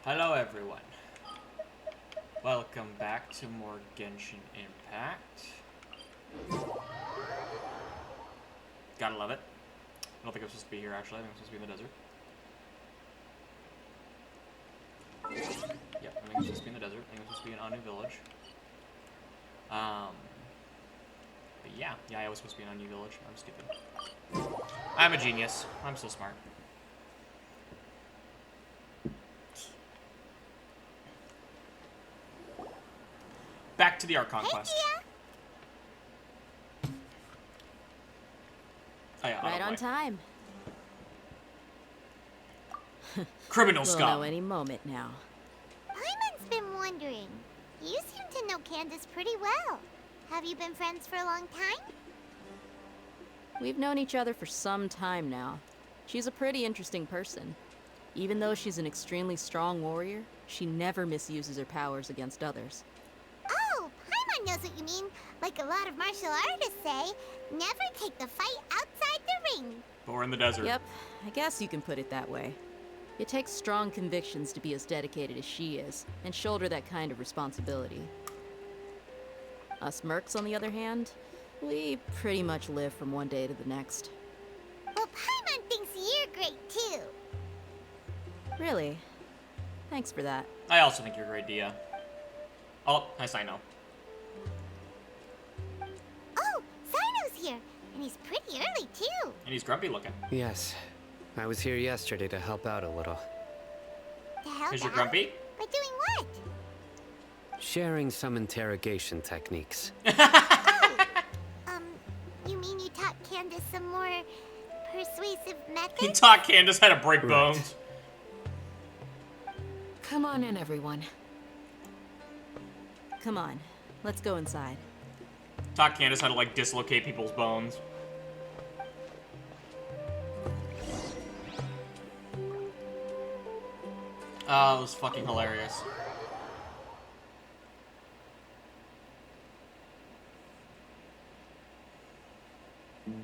Hello everyone. Welcome back to more Genshin Impact. Gotta love it. I don't think I'm supposed to be here actually, I think I'm supposed to be in the desert. Yep, I think I'm supposed to be in the desert. I think I'm supposed to be in Anu Village. But yeah, I was supposed to be in Anu Village. I'm stupid. I'm a genius. I'm so smart. Back to the Archon quest. Oh, yeah, Right on time. Criminal We'll scum. know any moment now. Paimon's been wondering. You seem to know Candace pretty well. Have you been friends for a long time? We've known each other for some time now. She's a pretty interesting person. Even though she's an extremely strong warrior, she never misuses her powers against others. Oh, Paimon knows what you mean. Like a lot of martial artists say, never take the fight outside the ring. But we're in the desert. Yep, I guess you can put it that way. It takes strong convictions to be as dedicated as she is, and shoulder that kind of responsibility. Us mercs, on the other hand, we pretty much live from one day to the next. Well, Paimon thinks you're great too. Really? Thanks for that. I also think you're a great Dia. Oh, hi Sino. Oh, Sino's here, and he's pretty early too. And he's grumpy looking. Yes. I was here yesterday to help out a little. To help Is you out? grumpy? By doing what? Sharing some interrogation techniques. You mean you taught Candace some more persuasive methods? He taught Candace how to break bones. Come on in, everyone. Come on, let's go inside. Taught Candace how to, like, dislocate people's bones. Oh, it was fucking hilarious.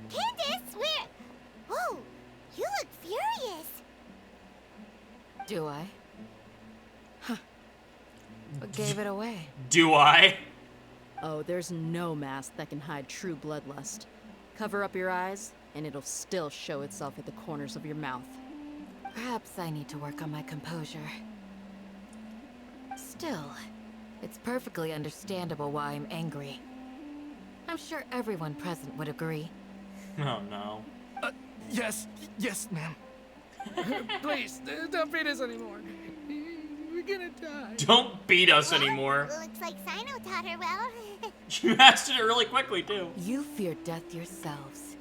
Candace, where? Whoa, you look furious. Do I? Huh. What gave it away? Do I? Oh, there's no mask that can hide true bloodlust. Cover up your eyes, and it'll still show itself at the corners of your mouth. Perhaps I need to work on my composure. Still, it's perfectly understandable why I'm angry. I'm sure everyone present would agree. Oh no. Yes, ma'am. Please, don't beat us anymore. We're gonna die. Don't beat us anymore. Looks like Sino taught her well. You mastered it really quickly, too. You fear death yourselves,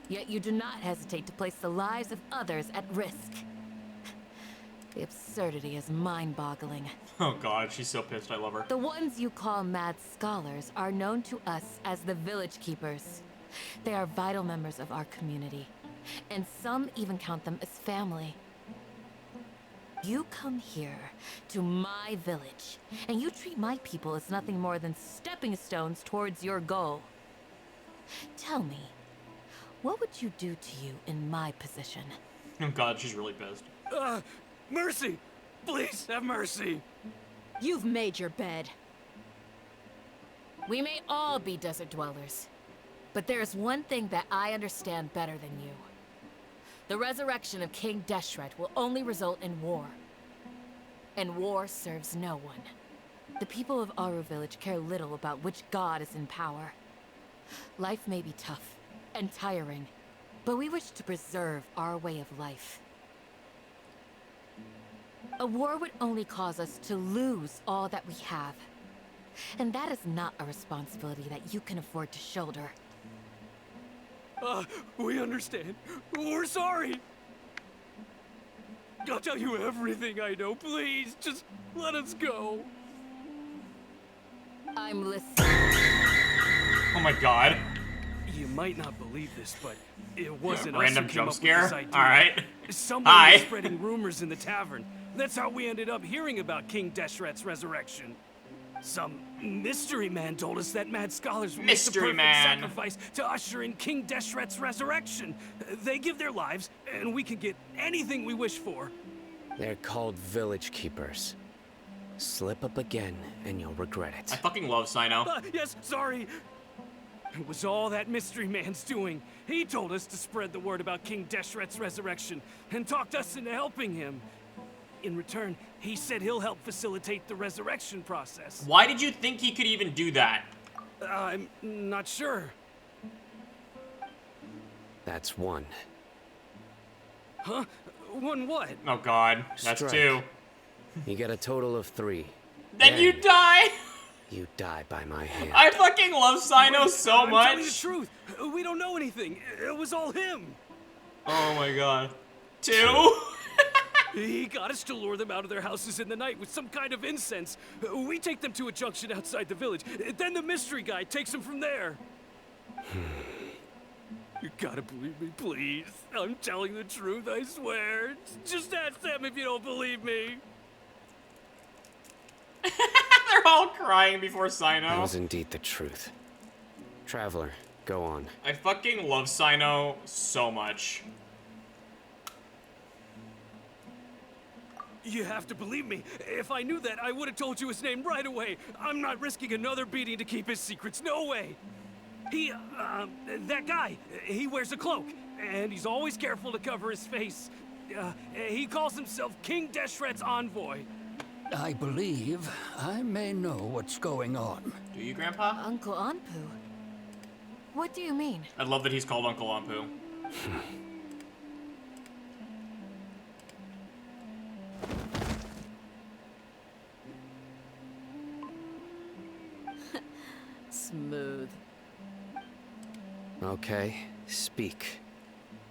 yet you do not hesitate to place the lives of others at risk. The absurdity is mind-boggling. Oh god, she's so pissed. I love her. The ones you call mad scholars are known to us as the Village Keepers. They are vital members of our community, and some even count them as family. You come here to my village, and you treat my people as nothing more than stepping stones towards your goal. Tell me, what would you do to you in my position? Oh god, she's really pissed. Mercy! Please, have mercy! You've made your bed. We may all be desert dwellers, but there's one thing that I understand better than you. The resurrection of King Deshret will only result in war. And war serves no one. The people of Aru Village care little about which god is in power. Life may be tough and tiring, but we wish to preserve our way of life. A war would only cause us to lose all that we have. And that is not a responsibility that you can afford to shoulder. We understand. We're sorry. I'll tell you everything I know. Please, just let us go. I'm listening. Oh my god. You might not believe this, but it wasn't us Random who came jump up with scare? this idea. Alright. Someone Hi. was spreading rumors in the tavern. That's how we ended up hearing about King Deshret's resurrection. Some mystery man told us that mad scholars would make the Mystery perfect man. sacrifice to usher in King Deshret's resurrection. They give their lives, and we can get anything we wish for. They're called village keepers. Slip up again, and you'll regret I it. fucking love Sino. Yes, sorry. It was all that mystery man's doing. He told us to spread the word about King Deshret's resurrection and talked us into helping him. In return, he said he'll help facilitate the resurrection process. Why did you think he could even do that? I'm not sure. That's one. Huh? One what? Oh god, that's Strike. 2. You get a total of 3. Then you die! You die by my hand. I fucking love Sino so I'm telling the much. truth. We don't know anything. It was all him. Oh my god. 2? He got us to lure them out of their houses in the night with some kind of incense. We take them to a junction outside the village. Then the mystery guy takes them from there. You gotta believe me, please. I'm telling the truth, I swear. Just ask them if you don't believe me. They're all crying before That Sino. was indeed the truth. Traveler, go on. I fucking love Sino so much. You have to believe me. If I knew that, I would have told you his name right away. I'm not risking another beating to keep his secrets. No way. That guy, he wears a cloak, and he's always careful to cover his face. He calls himself King Deshret's envoy. I believe I may know what's going on. Do you, Grandpa? Uncle Anpu? What do you mean? I love that he's called Uncle Ampu. Smooth. Okay, speak.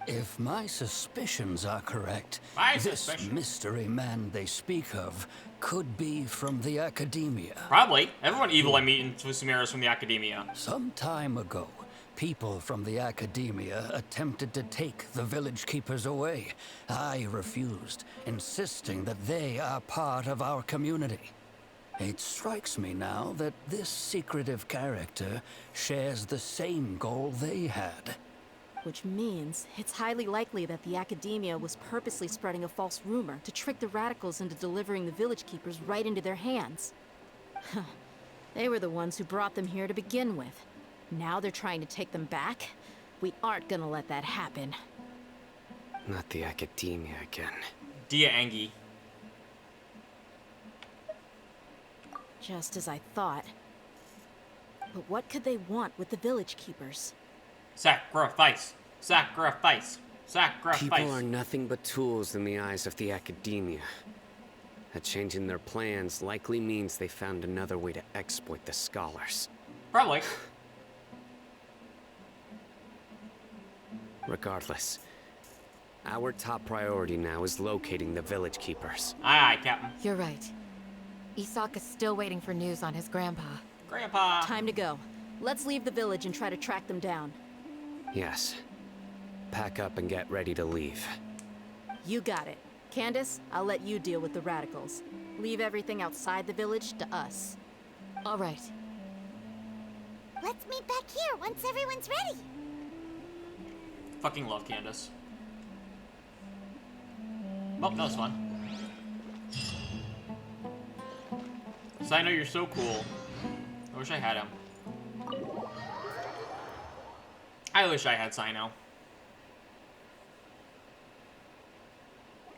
If my suspicions are correct, My this suspicions? mystery man they speak of could be from the academia. Probably. Everyone evil I meet in Sumeru is from the academia. Some time ago, people from the academia attempted to take the village keepers away. I refused, insisting that they are part of our community. It strikes me now that this secretive character shares the same goal they had. Which means it's highly likely that the academia was purposely spreading a false rumor to trick the radicals into delivering the village keepers right into their hands. They were the ones who brought them here to begin with. Now they're trying to take them back? We aren't gonna let that happen. Not the academia again. Dia Angie. Just as I thought. But what could they want with the village keepers? Sacrifice. Sacrifice. Sacrifice. People are nothing but tools in the eyes of the academia. A change in their plans likely means they found another way to exploit the scholars. Probably. Regardless, our top priority now is locating the village keepers. Aye, aye, Captain. You're right. Isaka's still waiting for news on his grandpa. Grandpa. Time to go. Let's leave the village and try to track them down. Yes. Pack up and get ready to leave. You got it. Candace, I'll let you deal with the radicals. Leave everything outside the village to us. All right. Let's meet back here once everyone's ready. Fucking love Candace. Oh, that was fun. Sino, you're so cool. I wish I had him. I wish I had Sino.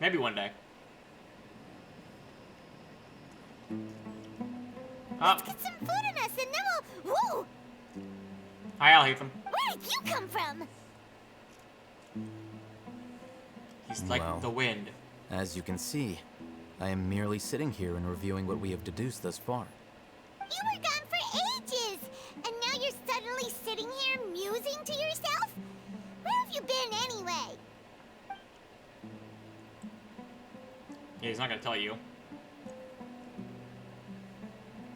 Maybe one day. Let's get some food in us and then we'll... Woo! Hi, Al-Hatham. Where did you come from? He's like Well. the wind. As you can see, I am merely sitting here and reviewing what we have deduced thus far. You were gone for ages, and now you're suddenly sitting here musing to yourself? Where have you been anyway? Yeah, he's not gonna tell you.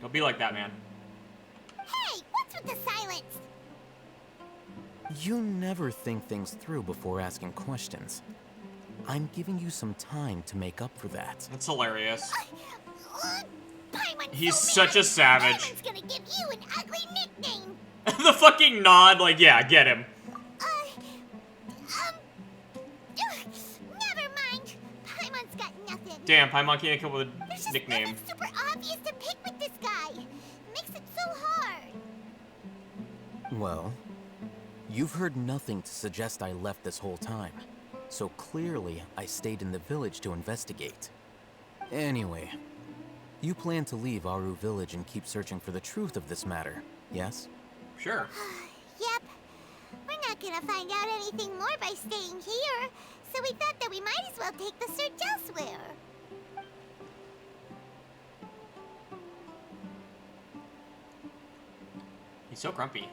Don't be like that, man. Hey, what's with the silence? You never think things through before asking questions. I'm giving you some time to make up for that. That's hilarious. Paimon's He's so such a mad. savage. Paimon's gonna give you an ugly nickname. The fucking nod, like, yeah, get him. Never mind. Paimon's got nothing. Damn, Paimon can't come up with There's a just nickname. nothing super obvious to pick with this guy. It makes it so hard. Well, you've heard nothing to suggest I left this whole time. So clearly, I stayed in the village to investigate. Anyway, you plan to leave Aru Village and keep searching for the truth of this matter, yes? Sure. Yep. We're not gonna find out anything more by staying here, so we thought that we might as well take the search elsewhere. He's so grumpy.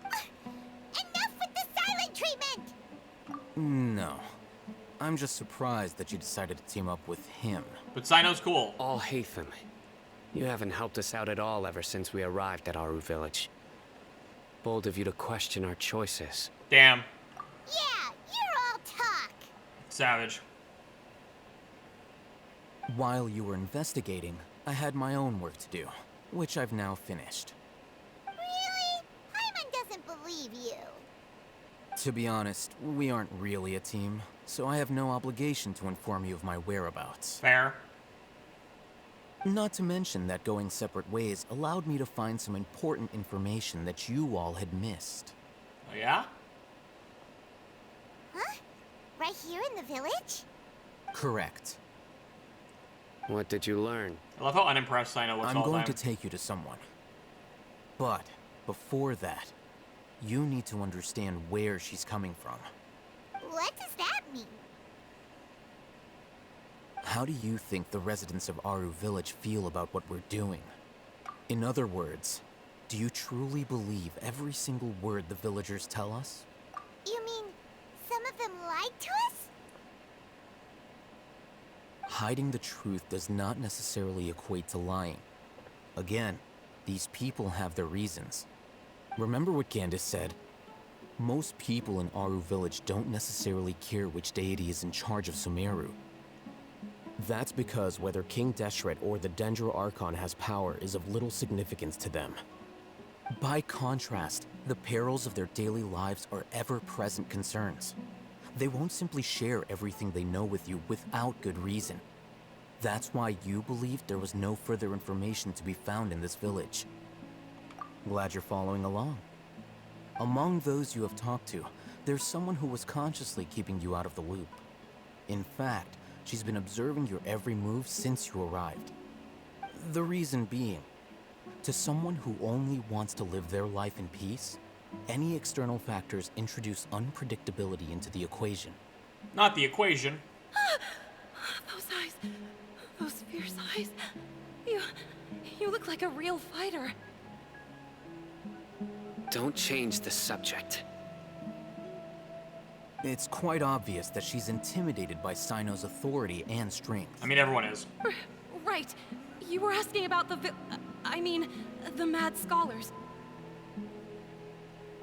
Enough with the silent treatment! No. I'm just surprised that you decided to team up with him. But Sino's cool. All Hatham, you haven't helped us out at all ever since we arrived at Aru Village. Bold of you to question our choices. Damn. Yeah, you're all talk. Savage. While you were investigating, I had my own work to do, which I've now finished. Really? Paimon doesn't believe you. To be honest, we aren't really a team, so I have no obligation to inform you of my whereabouts. Fair. Not to mention that going separate ways allowed me to find some important information that you all had missed. Oh, yeah? Huh? Right here in the village? Correct. What did you learn? I love how unimpressed Sino looks I'm all the going time. to take you to someone. But before that, you need to understand where she's coming from. What does that mean? How do you think the residents of Aru Village feel about what we're doing? In other words, do you truly believe every single word the villagers tell us? You mean some of them lied to us? Hiding the truth does not necessarily equate to lying. Again, these people have their reasons. Remember what Gandis said? Most people in Aru Village don't necessarily care which deity is in charge of Sumeru. That's because whether King Deshret or the Dendro Archon has power is of little significance to them. By contrast, the perils of their daily lives are ever-present concerns. They won't simply share everything they know with you without good reason. That's why you believed there was no further information to be found in this village. Glad you're following along. Among those you have talked to, there's someone who was consciously keeping you out of the loop. In fact, she's been observing your every move since you arrived. The reason being, to someone who only wants to live their life in peace, any external factors introduce unpredictability into the equation. Not the equation. Those eyes. Those fierce eyes. You look like a real fighter. Don't change the subject. It's quite obvious that she's intimidated by Sino's authority and strength. I mean, everyone is. Right. You were asking about the mad scholars.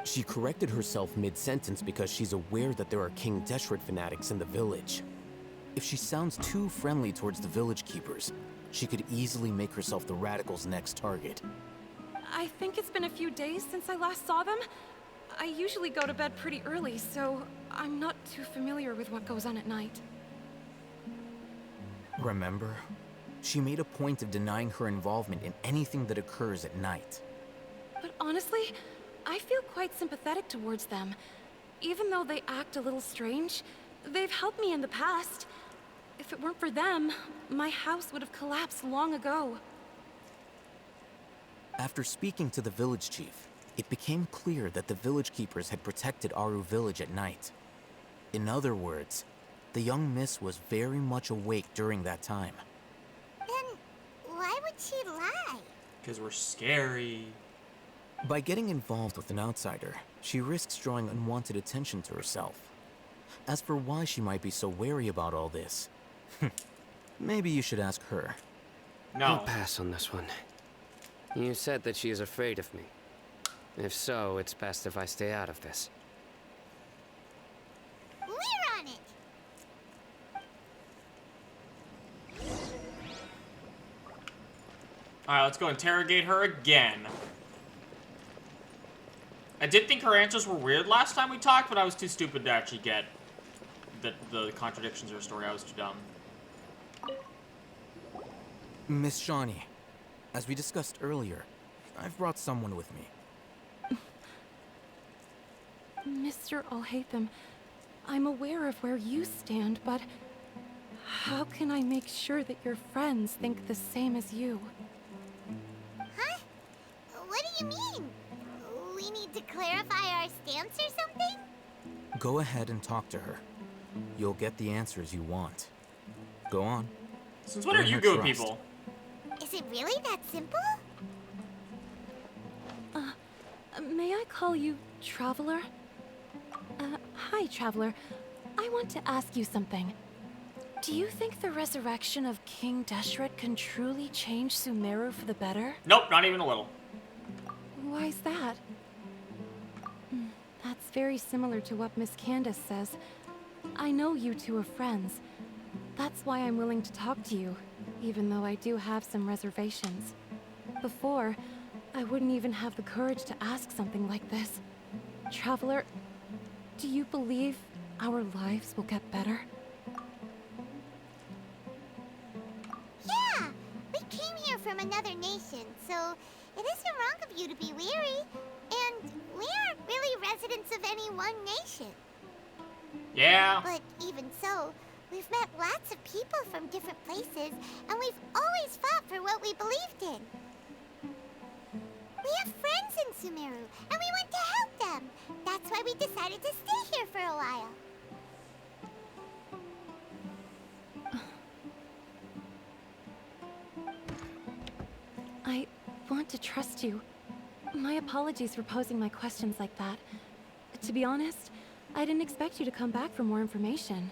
She corrected herself mid-sentence because she's aware that there are King Deshret fanatics in the village. If she sounds too friendly towards the village keepers, she could easily make herself the radicals' next target. I think it's been a few days since I last saw them. I usually go to bed pretty early, so I'm not too familiar with what goes on at night. Remember? She made a point of denying her involvement in anything that occurs at night. But honestly, I feel quite sympathetic towards them. Even though they act a little strange, they've helped me in the past. If it weren't for them, my house would have collapsed long ago. After speaking to the village chief, it became clear that the village keepers had protected Aru Village at night. In other words, the young miss was very much awake during that time. Then why would she lie? Because we're scary. By getting involved with an outsider, she risks drawing unwanted attention to herself. As for why she might be so wary about all this, maybe you should ask her. I'll No. pass on this one. You said that she is afraid of me. If so, it's best if I stay out of this. We're on it. Alright, let's go interrogate her again. I did think her answers were weird last time we talked, but I was too stupid to actually get the contradictions of her story. I was too dumb. Miss Shawnee, as we discussed earlier, I've brought someone with me. Mr. Alhaitham, I'm aware of where you stand, but how can I make sure that your friends think the same as you? Huh? What do you mean? We need to clarify our stance or something? Go ahead and talk to her. You'll get the answers you want. Go on. Since when are Earn you her good trust. people? Is it really that simple? May I call you Traveler? Hi, Traveler. I want to ask you something. Do you think the resurrection of King Deshret can truly change Sumeru for the better? Nope, not even a little. Why's that? That's very similar to what Miss Candace says. I know you two are friends. That's why I'm willing to talk to you, even though I do have some reservations. Before, I wouldn't even have the courage to ask something like this. Traveler, do you believe our lives will get better? Yeah, we came here from another nation, so it isn't wrong of you to be weary. And we aren't really residents of any one nation. Yeah. But even so, we've met lots of people from different places, and we've always fought for what we believed in. We have friends in Sumeru, and we want to help them. That's why we decided to stay here for a while. I want to trust you. My apologies for posing my questions like that. To be honest, I didn't expect you to come back for more information.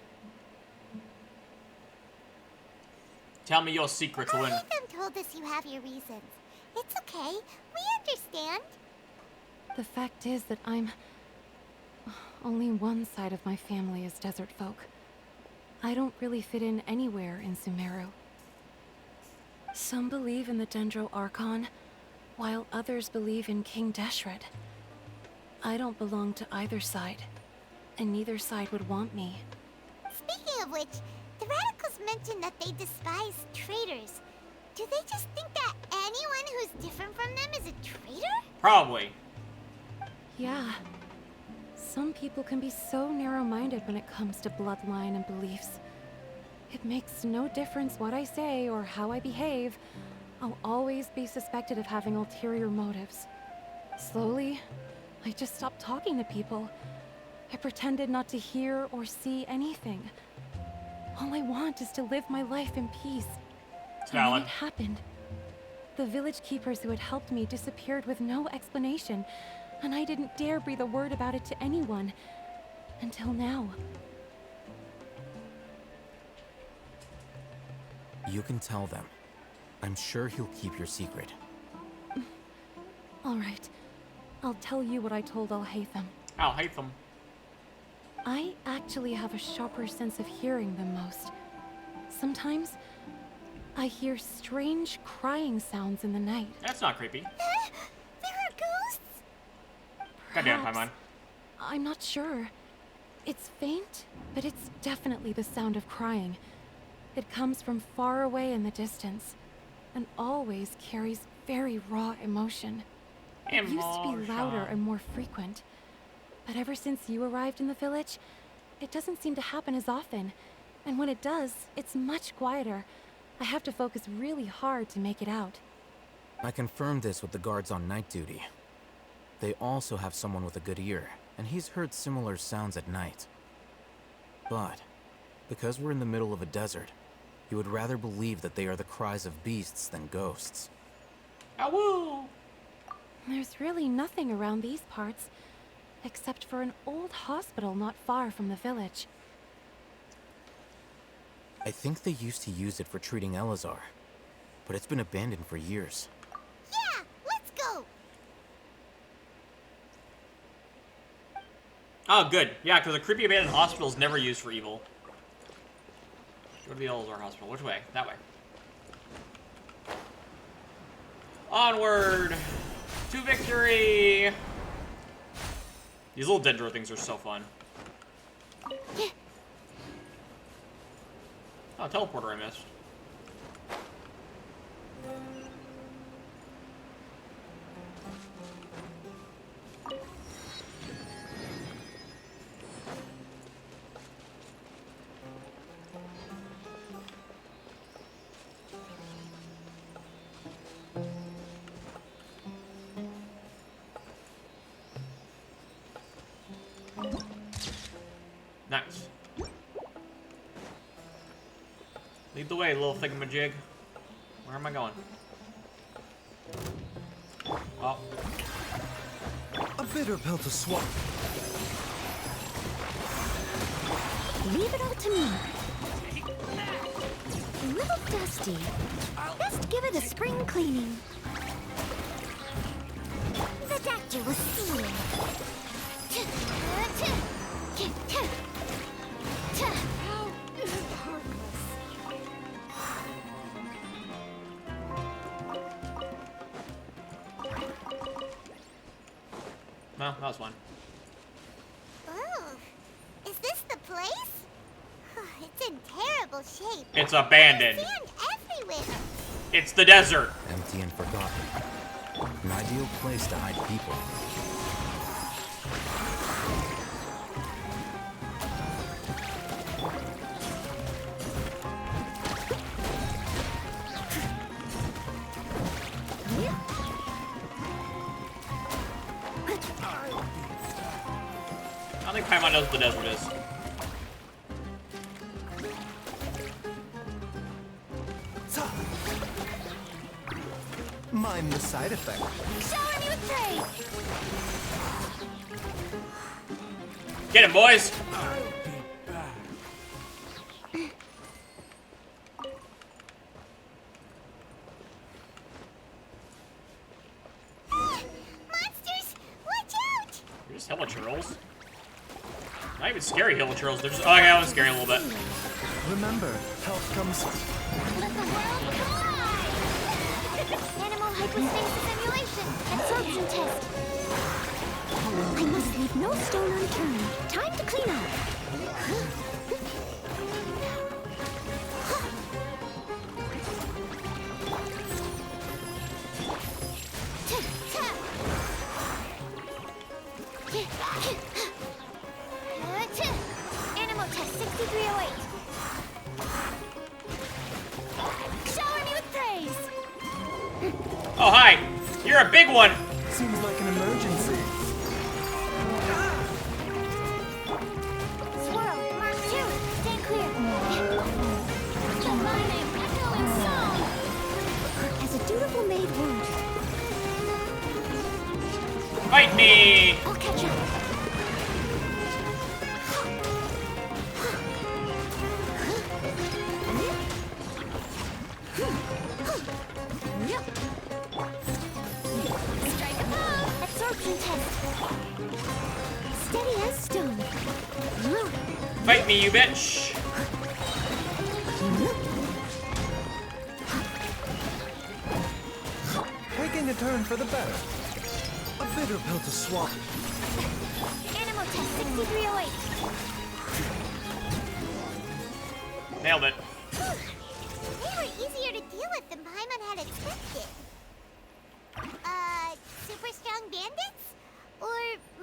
Tell me your secrets, Lynn. Alhaitham told us you have your reasons. It's okay. We understand. The fact is that only one side of my family is desert folk. I don't really fit in anywhere in Sumeru. Some believe in the Dendro Archon, while others believe in King Deshret. I don't belong to either side, and neither side would want me. Speaking of which, the radicals mentioned that they despise traitors. Do they just think that anyone who's different from them is a traitor? Probably. Yeah. Some people can be so narrow-minded when it comes to bloodline and beliefs. It makes no difference what I say or how I behave. I'll always be suspected of having ulterior motives. Slowly, I just stopped talking to people. I pretended not to hear or see anything. All I want is to live my life in peace. It's And then valid. it happened. The village keepers who had helped me disappeared with no explanation, and I didn't dare breathe a word about it to anyone. Until now. You can tell them. I'm sure he'll keep your secret. All right. I'll tell you what I told Alhaitham. I'll hate them. I actually have a sharper sense of hearing than most. Sometimes, I hear strange crying sounds in the night. That's not creepy. There are ghosts? Goddamn, Perhaps. Paimon. I'm not sure. It's faint, but it's definitely the sound of crying. It comes from far away in the distance, and always carries very raw emotion. It used to be louder and more frequent, but ever since you arrived in the village, it doesn't seem to happen as often, and when it does, it's much quieter. I have to focus really hard to make it out. I confirmed this with the guards on night duty. They also have someone with a good ear, and he's heard similar sounds at night. But, because we're in the middle of a desert, you would rather believe that they are the cries of beasts than ghosts. Awoo! There's really nothing around these parts, except for an old hospital not far from the village. I think they used to use it for treating Elazar, but it's been abandoned for years. Yeah, let's go. Oh, good. Yeah, because a creepy abandoned hospital is never used for evil. Go to the Elazar Hospital. Which way? That way. Onward! To victory! These little dendro things are so fun. Oh, teleporter I missed. Nice. Lead the way, little thingamajig. Where am I going? Oh. A bitter pill to swallow. Leave it all to me. A little dusty. Best give it a spring cleaning. The doctor will see you. Well, that was fun. Oh, is this the place? It's in terrible shape. It's abandoned. There's sand everywhere. It's the desert. Empty and forgotten. An ideal place to hide people. I don't think Paimon knows what the desert is. Mind the side effect. Shower me with praise. Get him, boys! Monsters, watch out! They're just hilichurls. Not even scary hilichurls. They're just. Oh, yeah, that was scary a little bit. Remember, health comes. Let the world collide! Animal hypostasis simulation. Absorption test. I must leave no stone unturned. Time to clean up. Animal test 6308. Shower me with praise. Oh, hi! You're a big one! Seems like an emergency. Swirl, Mark 2, stand clear. My name, echoing song. As a dutiful maid would. Fight me! I'll catch up. Strike a pose. Absorption test. Steady as stone. Fight me, you bitch! Taking a turn for the better. A bitter pill to swallow. Animal test 6308. Nailed it. They were easier to deal with than Paimon had expected. Super strong bandits? Or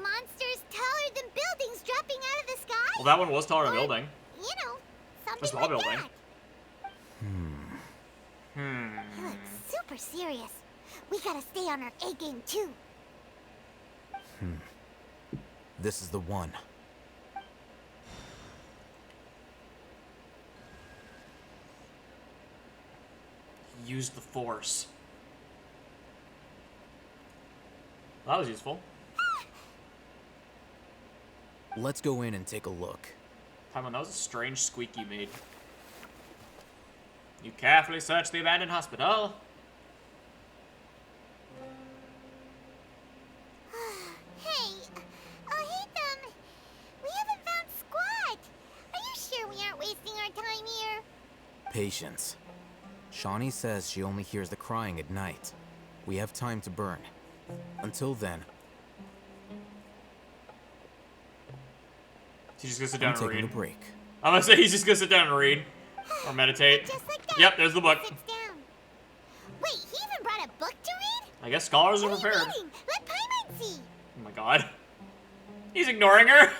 monsters taller than buildings dropping out of the sky? Well, that one was taller than a Or, building. You know, something A small like building. that. He looks super serious. We gotta stay on our A game too. This is the one. Use the force. Well, that was useful. Let's go in and take a look. Paimon, that was a strange squeak you made. You carefully search the abandoned hospital. Hey, Hatham, we haven't found Squat. Are you sure we aren't wasting our time here? Patience. Shawnee says she only hears the crying at night. We have time to burn. Until then, He's just gonna sit I'm down and taking a read. break. I'm gonna say he's just gonna sit down and read. Or meditate. Just like that. Yep, there's the book. Sits down. Wait, he even brought a book to read? I guess scholars are What are you prepared. reading? Let Paimon see. Oh my god. He's ignoring her.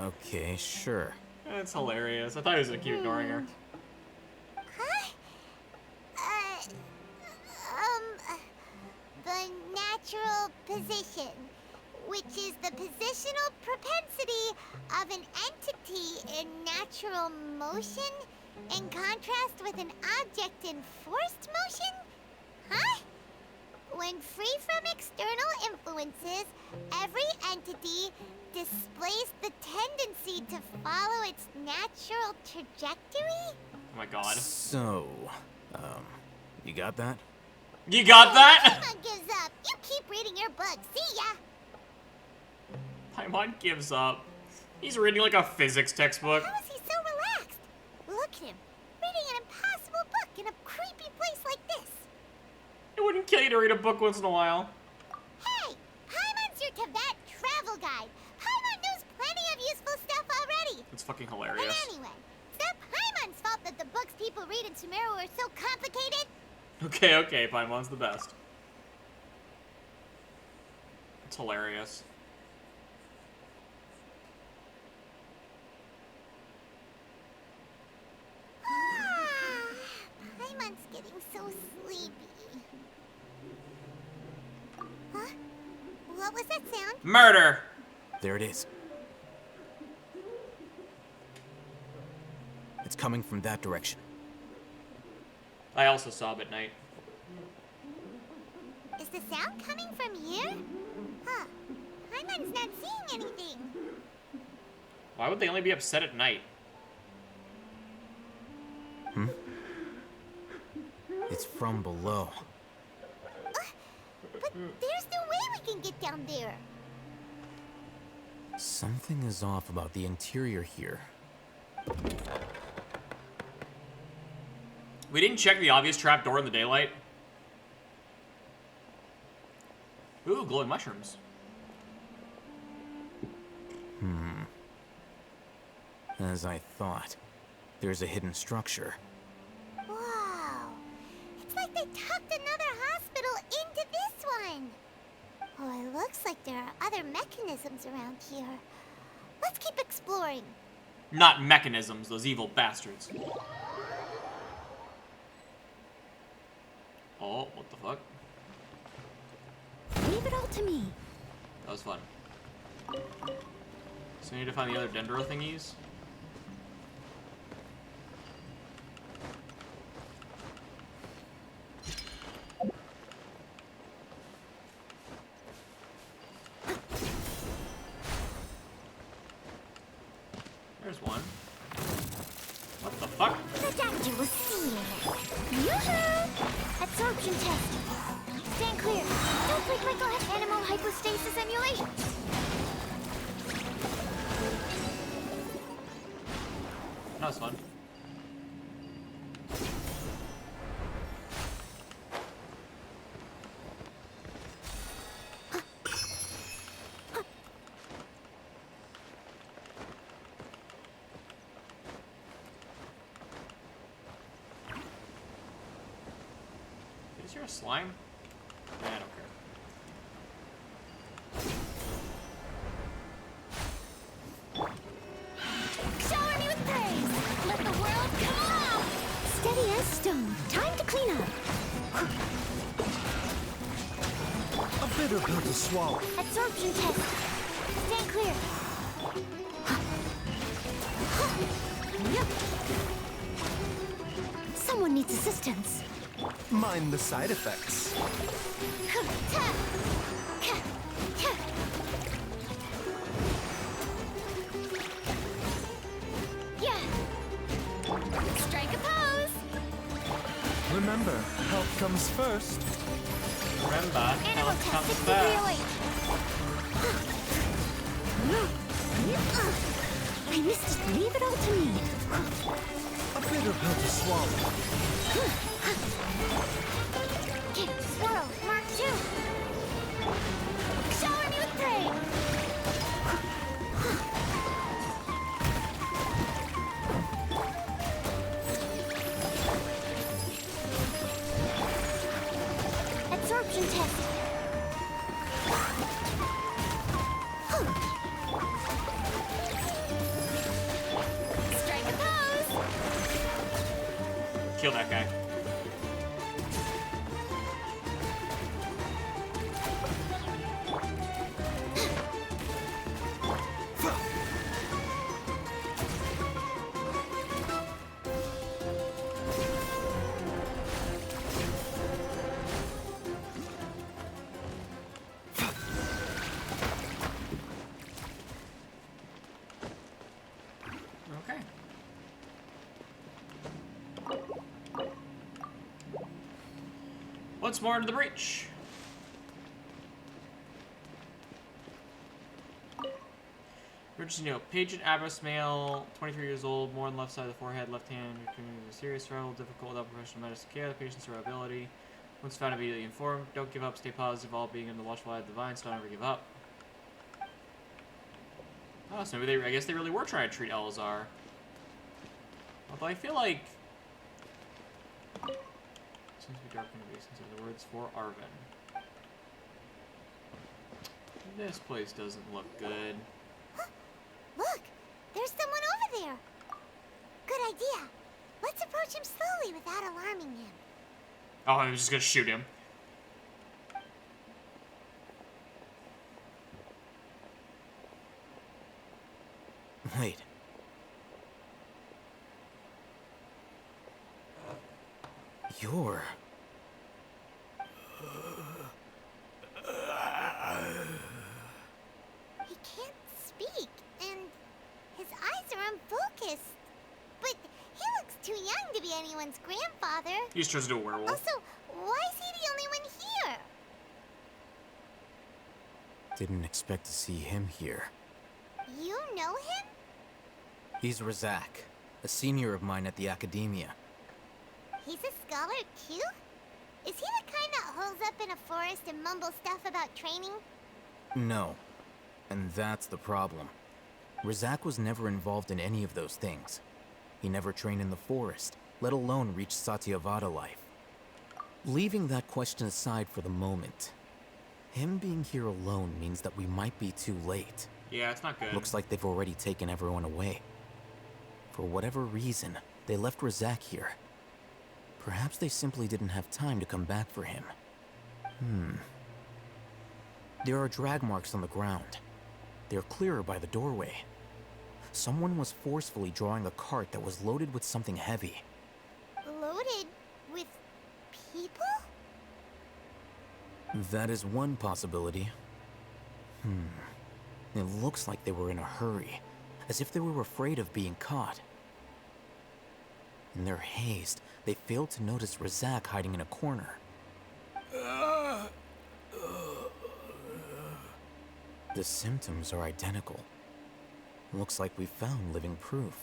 Okay, sure. That's hilarious. I thought he was gonna keep ignoring her. Huh? The natural position. which is the positional propensity of an entity in natural motion in contrast with an object in forced motion? Huh? When free from external influences, every entity displays the tendency to follow its natural trajectory? Oh my god. So, you got that? You got that? Paimon gives up. You keep reading your book. See ya. Paimon gives up. He's reading like a physics textbook. How is he so relaxed? Look at him, reading an impossible book in a creepy place like this. It wouldn't kill you to read a book once in a while. Hey, Paimon's your Tibet travel guide. Paimon knows plenty of useful stuff already. It's fucking But hilarious. anyway, it's not Paimon's fault that the books people read in Sumeru are so complicated. Okay, Paimon's the best. It's hilarious. Paimon's getting so sleepy. Huh? What was that sound? Murder! There it is. It's coming from that direction. I also sob at night. Is the sound coming from here? Huh. Paimon's not seeing anything. Why would they only be upset at night? It's from below. But there's no way we can get down there. Something is off about the interior here. We didn't check the obvious trapdoor in the daylight. Ooh, glowing mushrooms. As I thought, there's a hidden structure. Wow. It's like they tucked another hospital into this one. Oh, it looks like there are other mechanisms around here. Let's keep exploring. Not mechanisms, those evil bastards. Oh, what the fuck? Leave it all to me. That was fun. So we need to find the other dendro thingies. There's one. What the fuck? The doctor was seeing. Yoo-hoo! Absorption test. Stand clear. Don't break my glass animal hypostasis emulation. That was fun. Is there a slime? Nah, I don't care. Shower me with praise. Let the world come along. Steady as stone. Time to clean up. A bitter pill to swallow. Absorption test. Stand clear. Someone needs assistance. Mind the side effects. Strike a pose. Remember, health comes first. Remember, Animal health test comes 60 first. I missed it. Leave it all to me. A bitter pill to swallow. Swirl, Mark 2. Shower me with praise. Absorption test. Strike a pose. Kill that guy. Once more into the breach. Emergency note. Patient Abbas, male, 23 years old, more on the left side of the forehead, left hand, a serious struggle, difficult without professional medical care, the patient's survivability. Once found, immediately informed. Don't give up, stay positive, all being in the watchful eye of the divines, don't ever give up. Oh, so maybe I guess they really were trying to treat Elazar. Although I feel like... Seems to be dark in the basins of the words for Arven. This place doesn't look good. Look, there's someone over there. Good idea. Let's approach him slowly without alarming him. Oh, I was just gonna shoot him. Wait. You're... He can't speak, and his eyes are unfocused. But he looks too young to be anyone's grandfather. He just turns into a werewolf. Also, why is he the only one here? Didn't expect to see him here. You know him? He's Razak, a senior of mine at the Academia. He's a scholar too? Is he the kind that holes up in a forest and mumbles stuff about training? No. And that's the problem. Razak was never involved in any of those things. He never trained in the forest, let alone reach Satyavada life. Leaving that question aside for the moment, him being here alone means that we might be too late. Yeah, it's not good. Looks like they've already taken everyone away. For whatever reason, they left Razak here. Perhaps they simply didn't have time to come back for him. There are drag marks on the ground. They're clearer by the doorway. Someone was forcefully drawing a cart that was loaded with something heavy. Loaded with people? That is one possibility. It looks like they were in a hurry, as if they were afraid of being caught. In their haste, they failed to notice Razak hiding in a corner. The symptoms are identical. Looks like we found living proof.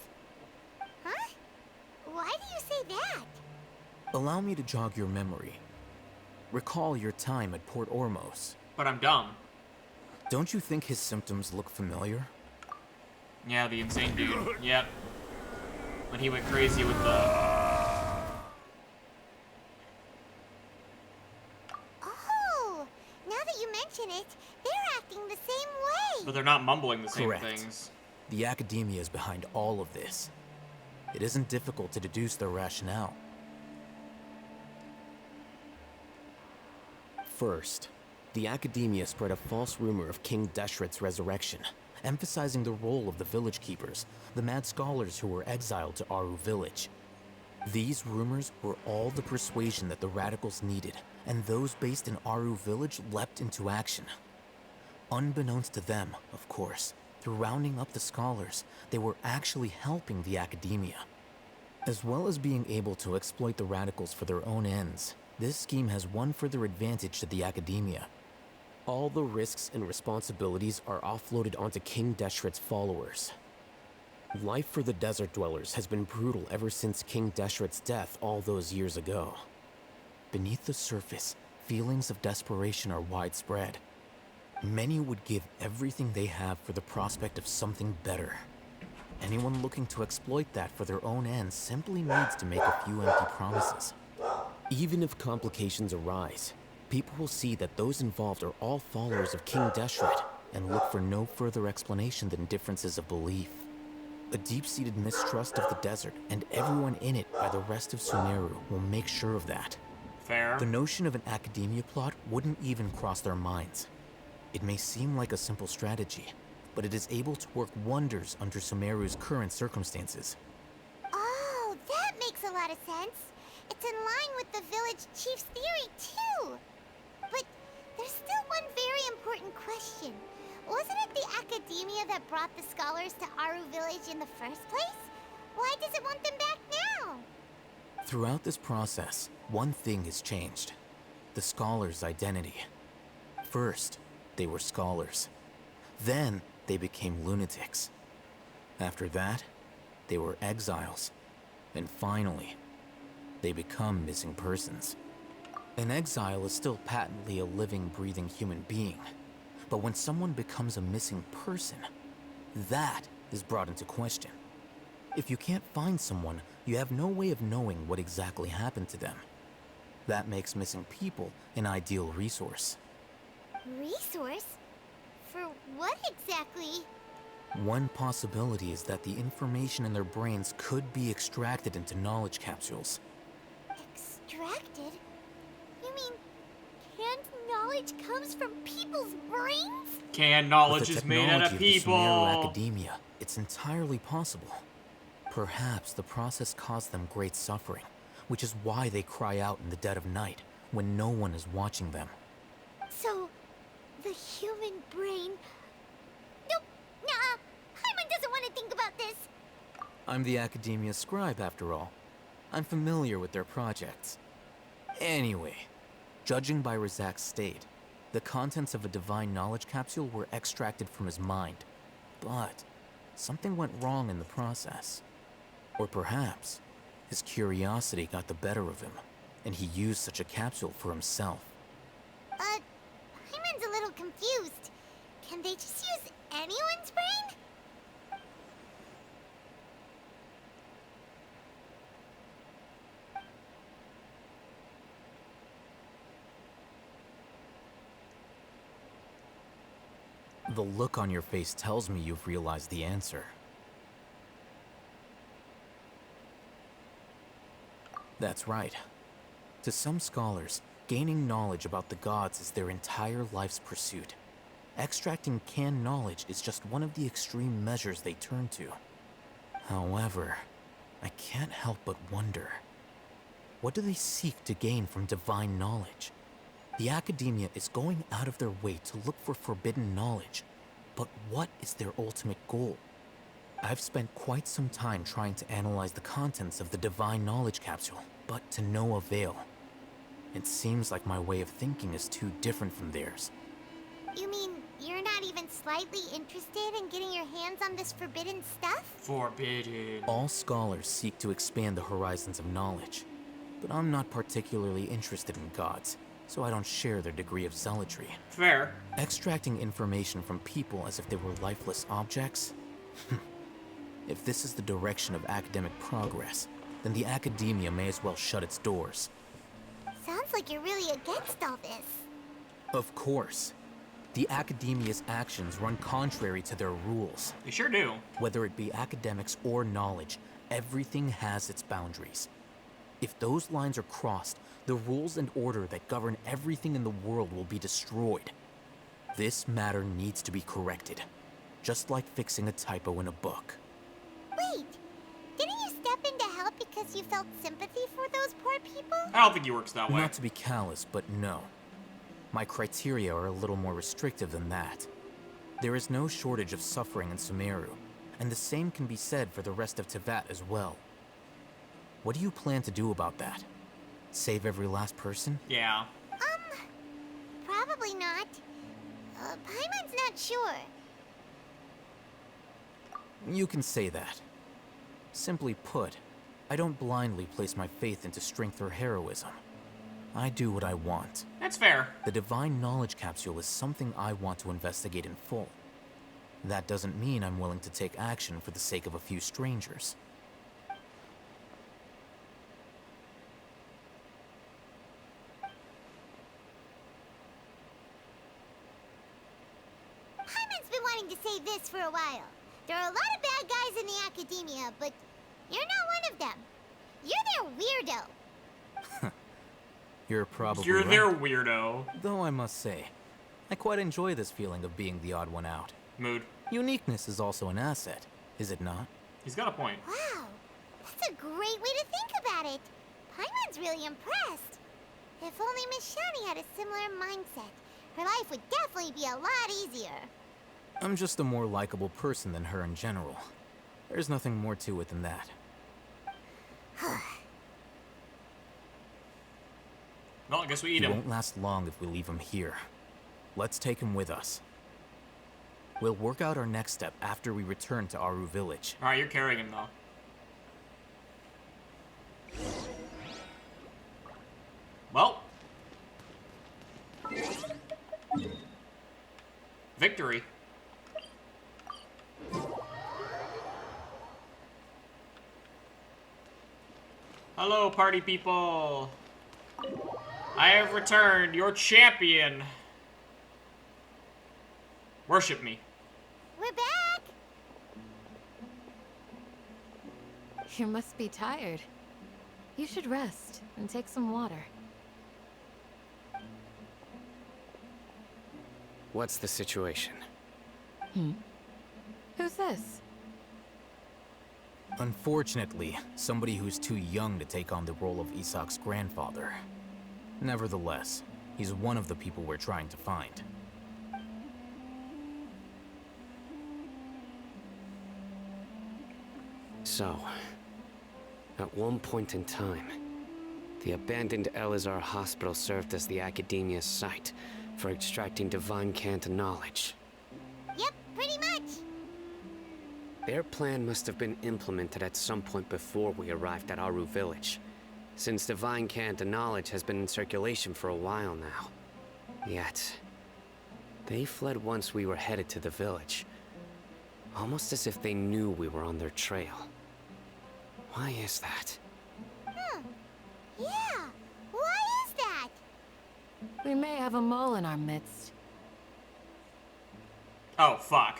Huh? Why do you say that? Allow me to jog your memory. Recall your time at Port Ormos. But I'm dumb. Don't you think his symptoms look familiar? Yeah, the insane dude. Yep. When he went crazy with the... Oh, now that you mention it, they're acting the same way. But they're not mumbling the same Correct. things. The Academia is behind all of this. It isn't difficult to deduce their rationale. First, the Academia spread a false rumor of King Deshret's resurrection, emphasizing the role of the village keepers, the mad scholars who were exiled to Aru village. These rumors were all the persuasion that the radicals needed, and those based in Aru village leapt into action. Unbeknownst to them, of course, through rounding up the scholars, they were actually helping the Academia. As well as being able to exploit the radicals for their own ends, this scheme has one further advantage to the Academia. All the risks and responsibilities are offloaded onto King Deshret's followers. Life for the desert dwellers has been brutal ever since King Deshret's death all those years ago. Beneath the surface, feelings of desperation are widespread. Many would give everything they have for the prospect of something better. Anyone looking to exploit that for their own ends simply needs to make a few empty promises. Even if complications arise, people will see that those involved are all followers of King Deshret and look for no further explanation than differences of belief. A deep-seated mistrust of the desert and everyone in it by the rest of Sumeru will make sure of that. Fair. The notion of an Academia plot wouldn't even cross their minds. It may seem like a simple strategy, but it is able to work wonders under Sumeru's current circumstances. Oh, that makes a lot of sense. It's in line with the village chief's theory, too. But there's still one very important question. Wasn't it the Academia that brought the scholars to Aru village in the first place? Why does it want them back now? Throughout this process, one thing has changed. the scholars' identity. First, they were scholars. Then, they became lunatics. After that, they were exiles. And finally, they become missing persons. An exile is still patently a living, breathing human being. But when someone becomes a missing person, that is brought into question. If you can't find someone, you have no way of knowing what exactly happened to them. That makes missing people an ideal resource. Resource? For what exactly? One possibility is that the information in their brains could be extracted into knowledge capsules. Extracted? You mean canned knowledge comes from people's brains? Canned With knowledge the is made out technology of of the Sumeru people. academia, it's entirely possible. Perhaps the process caused them great suffering, which is why they cry out in the dead of night when no one is watching them. So, the human brain... Nope, nah, Paimon doesn't want to think about this. I'm the academia scribe, after all. I'm familiar with their projects. Anyway, judging by Razak's state, the contents of a divine knowledge capsule were extracted from his mind. But something went wrong in the process. Or perhaps his curiosity got the better of him, and he used such a capsule for himself. Paimon's a little confused. Can they just use anyone's brain? The look on your face tells me you've realized the answer. That's right. To some scholars, gaining knowledge about the gods is their entire life's pursuit. Extracting canned knowledge is just one of the extreme measures they turn to. However, I can't help but wonder, what do they seek to gain from divine knowledge? The academia is going out of their way to look for forbidden knowledge, but what is their ultimate goal? I've spent quite some time trying to analyze the contents of the divine knowledge capsule, but to no avail. It seems like my way of thinking is too different from theirs. You mean you're not even slightly interested in getting your hands on this forbidden stuff? Forbidden. All scholars seek to expand the horizons of knowledge, but I'm not particularly interested in gods, so I don't share their degree of zealotry. Fair. Extracting information from people as if they were lifeless objects? If this is the direction of academic progress, then the academia may as well shut its doors. Sounds like you're really against all this. Of course. The academia's actions run contrary to their rules. They sure do. Whether it be academics or knowledge, everything has its boundaries. If those lines are crossed, the rules and order that govern everything in the world will be destroyed. This matter needs to be corrected, just like fixing a typo in a book. Wait, didn't you step in to help because you felt sympathy for those poor people? I don't think he works that way. Not to be callous, but no. My criteria are a little more restrictive than that. There is no shortage of suffering in Sumeru, and the same can be said for the rest of Teyvat as well. What do you plan to do about that? Save every last person? Yeah. Probably not. Paimon's not sure. You can say that. Simply put, I don't blindly place my faith into strength or heroism. I do what I want. That's fair. The divine knowledge capsule is something I want to investigate in full. That doesn't mean I'm willing to take action for the sake of a few strangers. Paimon's been wanting to say this for a while. There are a lot of bad guys in the academia, but you're not one of them. You're their weirdo. You're probably You're right. their weirdo. Though I must say, I quite enjoy this feeling of being the odd one out. Mood. Uniqueness is also an asset, is it not? He's got a point. Wow, that's a great way to think about it. Paimon's really impressed. If only Miss Shani had a similar mindset, her life would definitely be a lot easier. I'm just a more likable person than her in general. There's nothing more to it than that. Well, I guess we eat He him. won't last long if we leave him here. Let's take him with us. We'll work out our next step after we return to Aru Village. Alright, you're carrying him, though. Well. Victory. Hello, party people. I have returned, your champion. Worship me. We're back! You must be tired. You should rest and take some water. What's the situation? Who's this? Unfortunately, somebody who's too young to take on the role of Isak's grandfather. Nevertheless, he's one of the people we're trying to find. So, at one point in time, the abandoned Elazar Hospital served as the Academia's site for extracting divine cant knowledge. Yep, pretty much. Their plan must have been implemented at some point before we arrived at Aru Village, since divine cant knowledge has been in circulation for a while now. Yet, they fled once we were headed to the village, almost as if they knew we were on their trail. Why is that? Yeah, why is that? We may have a mole in our midst. Oh, fuck.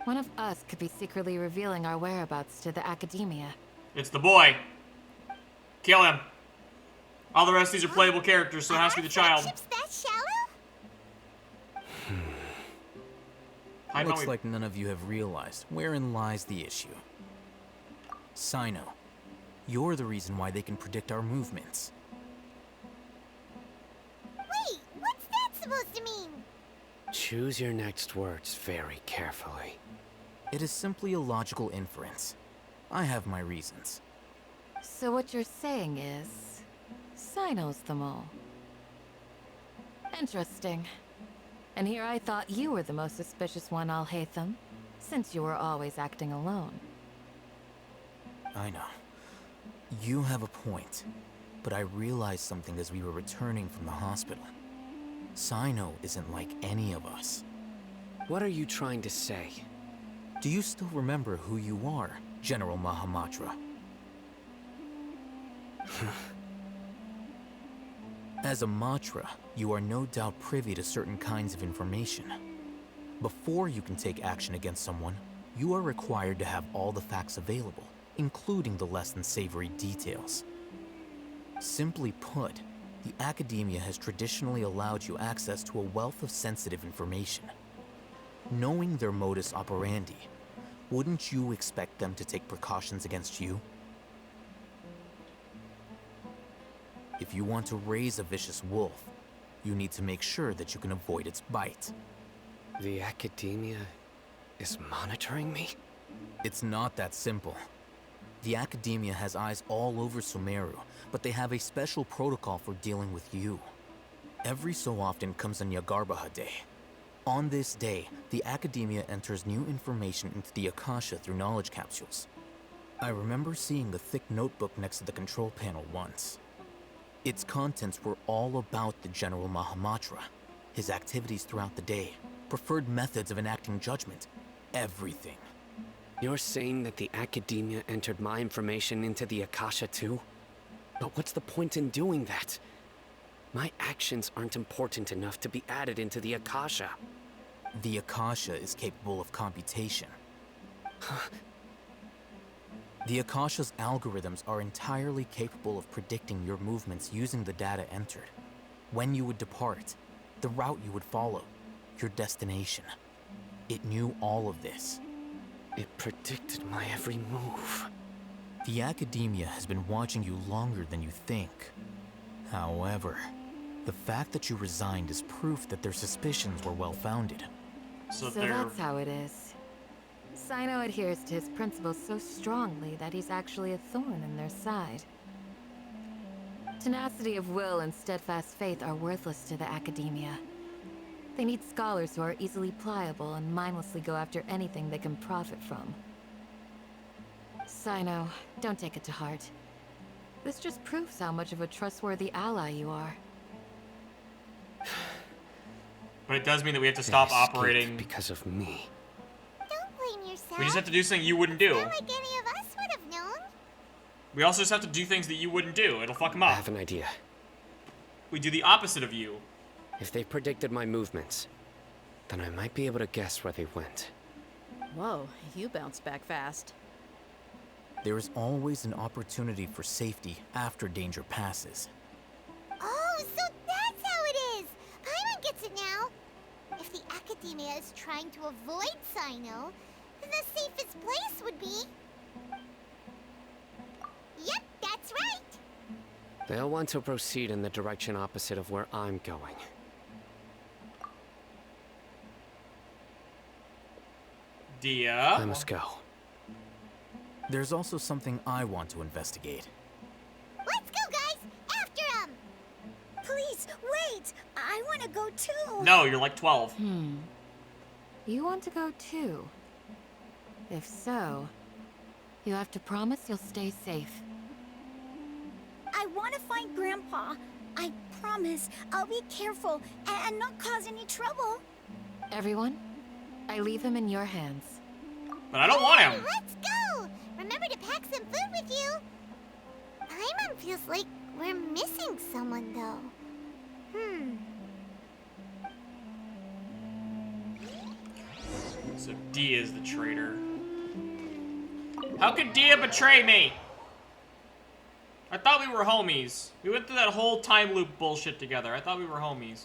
One of us could be secretly revealing our whereabouts to the Academia. It's the boy. Kill him. All the rest of these are playable characters, so it has to be the child. Friendship's that shallow? Hide Looks my- like none of you have realized wherein lies the issue. Sino, you're the reason why they can predict our movements. Wait, what's that supposed to mean? Choose your next words very carefully. It is simply a logical inference. I have my reasons. So what you're saying is, Sino's the mole. Interesting. And here I thought you were the most suspicious one, Al-Haytham, since you were always acting alone. I know. You have a point, but I realized something as we were returning from the hospital. Sino isn't like any of us. What are you trying to say? Do you still remember who you are, General Mahamatra? As a Matra, you are no doubt privy to certain kinds of information. Before you can take action against someone, you are required to have all the facts available, including the less than savory details. Simply put, the Academia has traditionally allowed you access to a wealth of sensitive information. Knowing their modus operandi, wouldn't you expect them to take precautions against you? If you want to raise a vicious wolf, you need to make sure that you can avoid its bite. The Academia is monitoring me? It's not that simple. The Academia has eyes all over Sumeru, but they have a special protocol for dealing with you. Every so often comes a Nyagarbaha Day. On this day, the Academia enters new information into the Akasha through knowledge capsules. I remember seeing a thick notebook next to the control panel once. Its contents were all about the General Mahamatra, his activities throughout the day, preferred methods of enacting judgment, everything. You're saying that the Academia entered my information into the Akasha too? But what's the point in doing that? My actions aren't important enough to be added into the Akasha. The Akasha is capable of computation. The Akasha's algorithms are entirely capable of predicting your movements using the data entered. When you would depart, the route you would follow, your destination. It knew all of this. It predicted my every move. The Academia has been watching you longer than you think. However, the fact that you resigned is proof that their suspicions were well-founded. So So they're... that's how it is. Sino adheres to his principles so strongly that he's actually a thorn in their side. Tenacity of will and steadfast faith are worthless to the Academia. They need scholars who are easily pliable and mindlessly go after anything they can profit from. Sino, don't take it to heart. This just proves how much of a trustworthy ally you are. But it does mean that we have to stop They escaped operating. because of me. Don't blame yourself. We just have to do something you wouldn't do. Not like any of us would have known. We also just have to do things that you wouldn't do. It'll fuck them I up. have an idea. We do the opposite of you. If they predicted my movements, then I might be able to guess where they went. Whoa, you bounce back fast. There is always an opportunity for safety after danger passes. Oh, so that's how it is. Paimon gets it now. If the Academia is trying to avoid Sino, then the safest place would be... Yep, that's right. They'll want to proceed in the direction opposite of where I'm going. Dia. I must go. There's also something I want to investigate. Let's go, guys. After him. Please, wait. I want to go too. No, you're like 12. You want to go too? If so, you have to promise you'll stay safe. I want to find Grandpa. I promise I'll be careful and not cause any trouble. Everyone, I leave him in your hands. But I don't want him. Let's go. Remember to pack some food with you. Paimon feels like we're missing someone, though. So Dia is the traitor. How could Dia betray me? I thought we were homies. We went through that whole time loop bullshit together. I thought we were homies.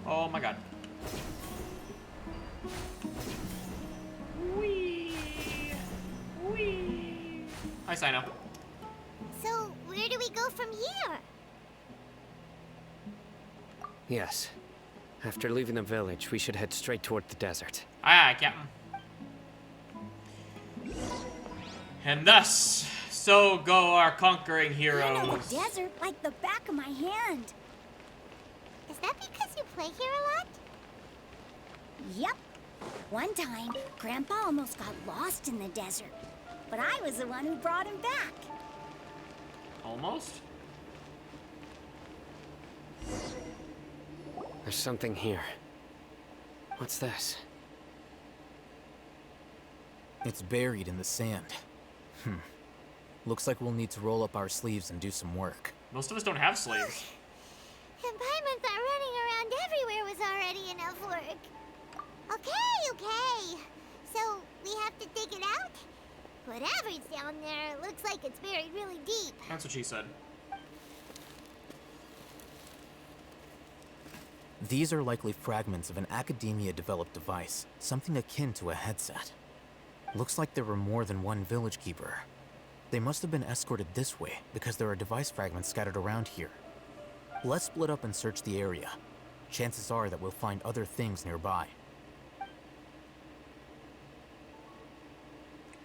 Oh my god. Wee. Wee. Hi, Sino. So, where do we go from here? Yes. After leaving the village, we should head straight toward the desert. Aye, aye, Captain. And thus, so go our conquering I know heroes. the desert like the back of my hand. Is that because you play here a lot? Yep. One time, Grandpa almost got lost in the desert. But I was the one who brought him back. Almost? There's something here. What's this? It's buried in the sand. Looks like we'll need to roll up our sleeves and do some work. Most of us don't have slaves. And Paimon thought running around everywhere was already enough work. Okay. So, we have to dig it out? Whatever's down there looks like it's buried really deep. That's what she said. These are likely fragments of an Academia-developed device, something akin to a headset. Looks like there were more than one village keeper. They must have been escorted this way because there are device fragments scattered around here. Let's split up and search the area. Chances are that we'll find other things nearby.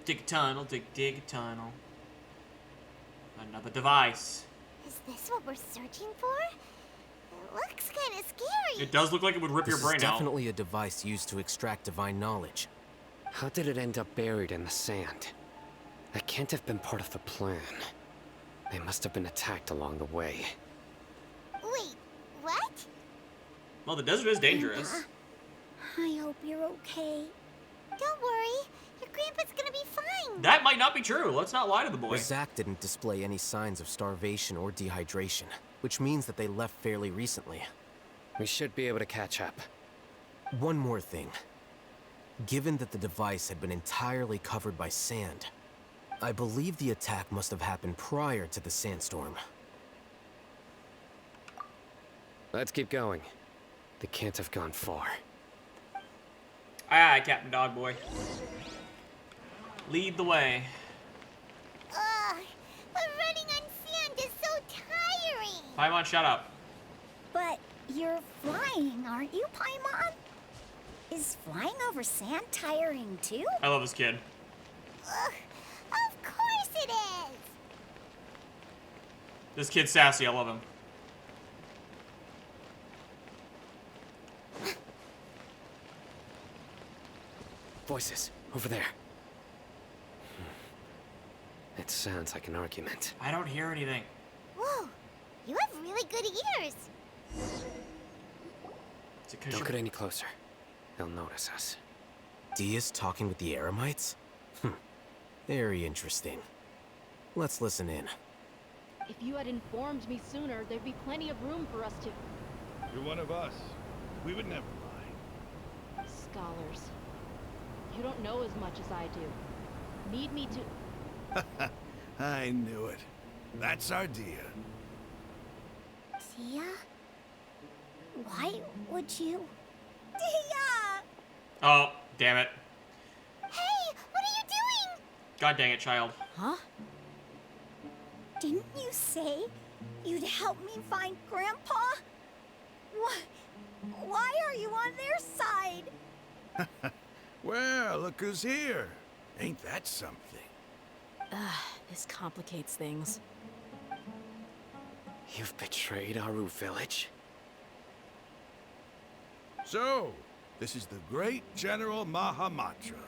Dig a tunnel, dig a tunnel. Another device. Is this what we're searching for? It looks kind of scary. It does look like it would rip This your brain is out. definitely a device used to extract divine knowledge. How did it end up buried in the sand? That can't have been part of the plan. They must have been attacked along the way. Wait, what? Well, the desert is dangerous. I hope you're okay. Don't worry. Your grandpa's gonna be fine. That might not be true. Let's not lie to the boy. Zach didn't display any signs of starvation or dehydration, which means that they left fairly recently. We should be able to catch up. One more thing. Given that the device had been entirely covered by sand, I believe the attack must have happened prior to the sandstorm. Let's keep going. They can't have gone far. Aye, aye, Captain Dogboy. Lead the way. Ugh, but running on sand is so tiring. Paimon, shut up. But you're flying, aren't you, Paimon? Is flying over sand tiring too? I love this kid. Ugh, of course it is. This kid's sassy. I love him. Voices, over there. It sounds like an argument. I don't hear anything. Whoa, you have really good ears. Is it 'cause Don't you're- get any closer. They'll notice us. Dia's talking with the Eremites? Very interesting. Let's listen in. If you had informed me sooner, there'd be plenty of room for us to... You're one of us. We would never lie. Scholars. You don't know as much as I do. Need me to... I knew it. That's our Dia. Tia? Why would you? Tia! Oh, damn it. Hey, what are you doing? God dang it, child. Huh? Didn't you say you'd help me find Grandpa? Why are you on their side? Well, look who's here. Ain't that something? This complicates things. You've betrayed Aru Village? So, this is the great General Mahamatra.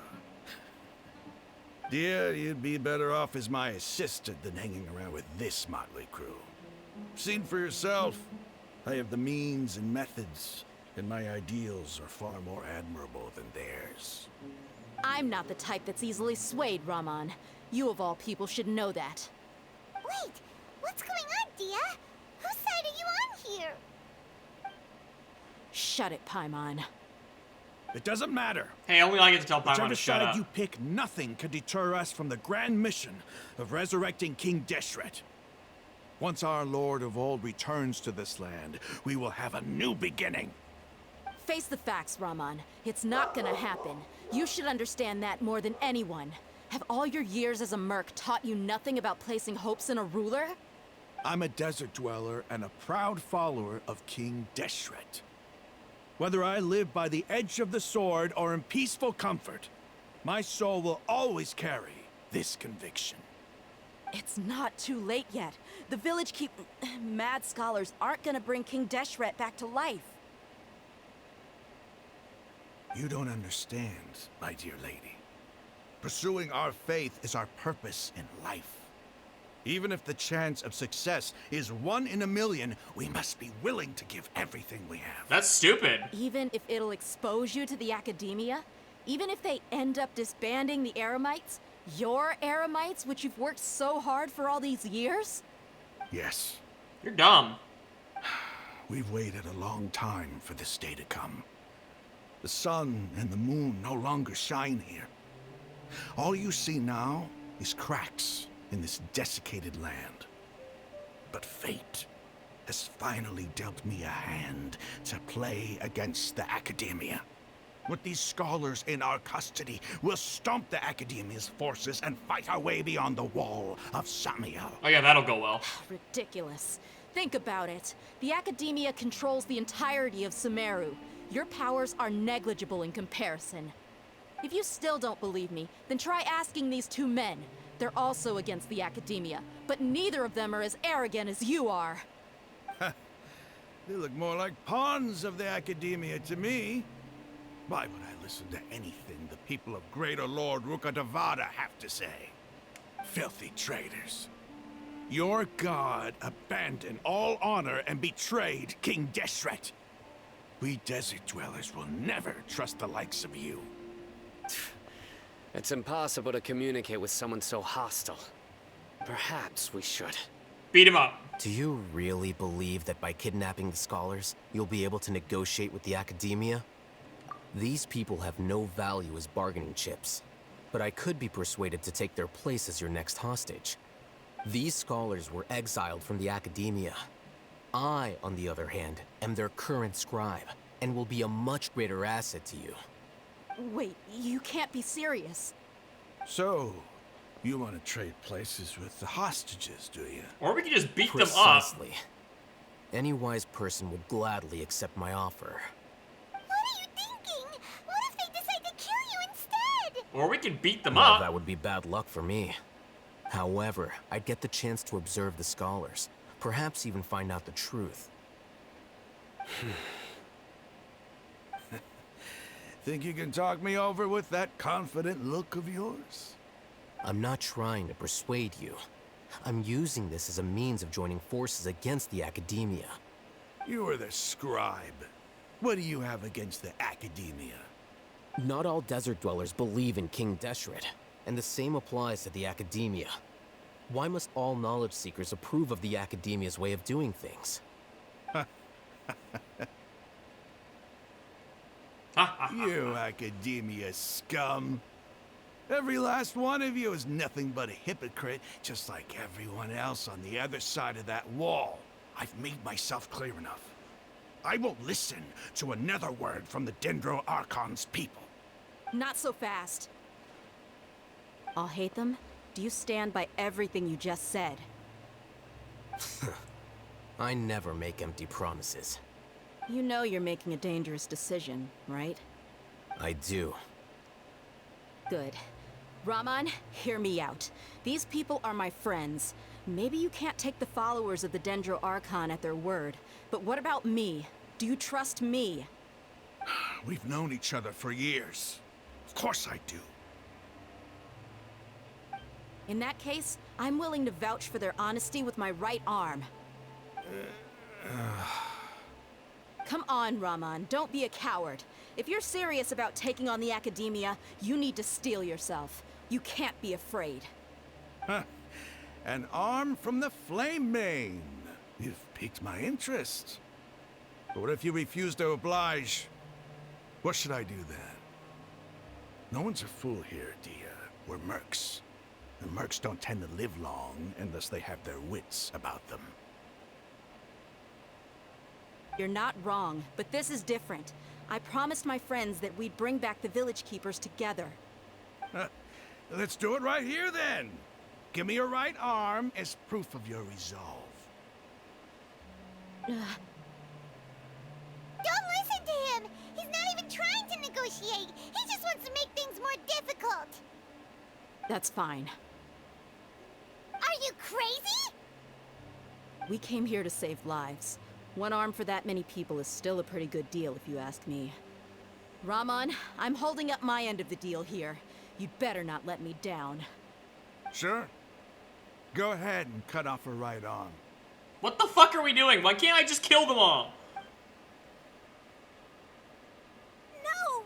Dear, you'd be better off as my assistant than hanging around with this motley crew. Seen for yourself. I have the means and methods, and my ideals are far more admirable than theirs. I'm not the type that's easily swayed, Raman. You of all people should know that. Wait, what's going on, Dia? Whose side are you on here? Shut it, Paimon. It doesn't matter. Hey, only I get to tell Paimon Whichever to shut side up. you pick, nothing can deter us from the grand mission of resurrecting King Deshret. Once our Lord of Old returns to this land, we will have a new beginning. Face the facts, Raman. It's not gonna happen. You should understand that more than anyone. Have all your years as a merc taught you nothing about placing hopes in a ruler? I'm a desert dweller and a proud follower of King Deshret. Whether I live by the edge of the sword or in peaceful comfort, my soul will always carry this conviction. It's not too late yet. The village mad scholars aren't gonna bring King Deshret back to life. You don't understand, my dear lady. Pursuing our faith is our purpose in life. Even if the chance of success is 1 in a million, we must be willing to give everything we have. That's stupid. Even if it'll expose you to the academia? Even if they end up disbanding the Eremites? Your Eremites, which you've worked so hard for all these years? Yes, You're dumb. we've waited a long time for this day to come. The sun and the moon no longer shine here. All you see now is cracks in this desiccated land. But fate has finally dealt me a hand to play against the Academia. With these scholars in our custody, we'll stomp the Academia's forces and fight our way beyond the wall of Samiel. Oh yeah, that'll go well. Ridiculous. Think about it. The Academia controls the entirety of Sumeru. Your powers are negligible in comparison. If you still don't believe me, then try asking these two men. They're also against the Academia, but neither of them are as arrogant as you are. They look more like pawns of the Academia to me. Why would I listen to anything the people of Greater Lord Rukkhadevada have to say? Filthy traitors. Your god abandoned all honor and betrayed King Deshret. We desert dwellers will never trust the likes of you. It's impossible to communicate with someone so hostile. Perhaps we should. Beat him up. Do you really believe that by kidnapping the scholars, you'll be able to negotiate with the Academia? These people have no value as bargaining chips, but I could be persuaded to take their place as your next hostage. These scholars were exiled from the Academia. I, on the other hand, am their current scribe, and will be a much greater asset to you. Wait, you can't be serious. So, you want to trade places with the hostages, do you? Or we can just beat them up. Precisely. Any wise person would gladly accept my offer. What are you thinking? What if they decide to kill you instead? Or we can beat them Well, up. that would be bad luck for me. However, I'd get the chance to observe the scholars, perhaps even find out the truth. Think you can talk me over with that confident look of yours? I'm not trying to persuade you. I'm using this as a means of joining forces against the Academia. You are the scribe. What do you have against the Academia? Not all desert dwellers believe in King Deshret, and the same applies to the Academia. Why must all knowledge seekers approve of the Academia's way of doing things? You Academia scum. Every last one of you is nothing but a hypocrite, just like everyone else on the other side of that wall. I've made myself clear enough. I won't listen to another word from the Dendro Archon's people. Not so fast. I'll hate them. Do you stand by everything you just said? I never make empty promises. You know you're making a dangerous decision, right? I do. Good. Raman, hear me out. These people are my friends. Maybe you can't take the followers of the Dendro Archon at their word, but what about me? Do you trust me? We've known each other for years. Of course I do. In that case, I'm willing to vouch for their honesty with my right arm. Come on, Raman, don't be a coward. If you're serious about taking on the Academia, you need to steel yourself. You can't be afraid. An arm from the Flame Mane. You've piqued my interest. But what if you refuse to oblige? What should I do then? No one's a fool here, Dia. We're mercs. And mercs don't tend to live long unless they have their wits about them. You're not wrong, but this is different. I promised my friends that we'd bring back the Village Keepers together. Let's do it right here then. Give me your right arm as proof of your resolve. Don't listen to him! He's not even trying to negotiate! He just wants to make things more difficult! That's fine. Are you crazy? We came here to save lives. One arm for that many people is still a pretty good deal, if you ask me. Raman, I'm holding up my end of the deal here. You'd better not let me down. Sure. Go ahead and cut off her right arm. What the fuck are we doing? Why can't I just kill them all? No!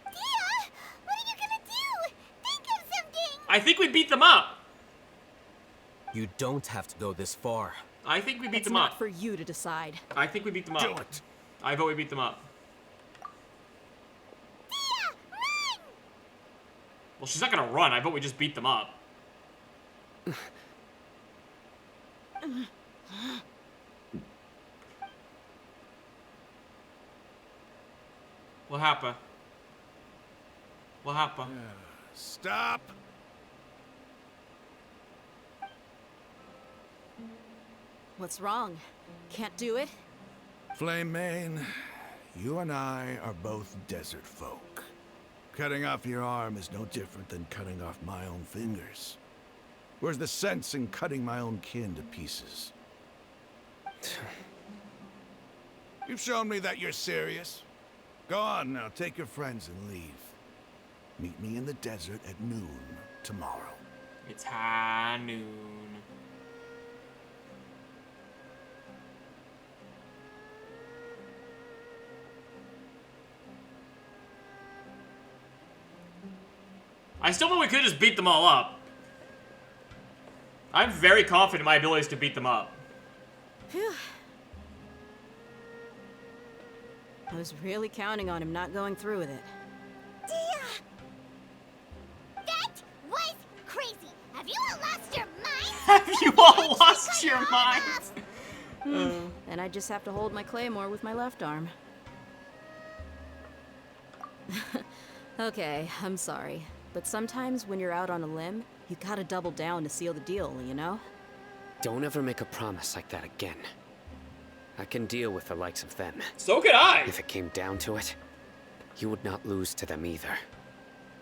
Dia! What are you gonna do? Think of something! I think we beat them up. You don't have to go this far. I think we beat It's them not up. for you to decide. I think we beat them up. Do it! I vote we beat them up. Dia! Run! Well, she's not gonna run. I vote we just beat them up. What happened? What happened? Stop! What's wrong? Can't do it? Flame Mane, you and I are both desert folk. Cutting off your arm is no different than cutting off my own fingers. Where's the sense in cutting my own kin to pieces? You've shown me that you're serious. Go on now, take your friends and leave. Meet me in the desert at noon tomorrow. It's high noon. I still think we could just beat them all up. I'm very confident in my abilities to beat them up. Phew. I was really counting on him not going through with it. Dia! That was crazy! Have you all lost your minds? Have you all lost your minds? And I just have to hold my claymore with my left arm. Okay, I'm sorry. But sometimes when you're out on a limb, you gotta double down to seal the deal, you know? Don't ever make a promise like that again. I can deal with the likes of them. So could I! If it came down to it, you would not lose to them either.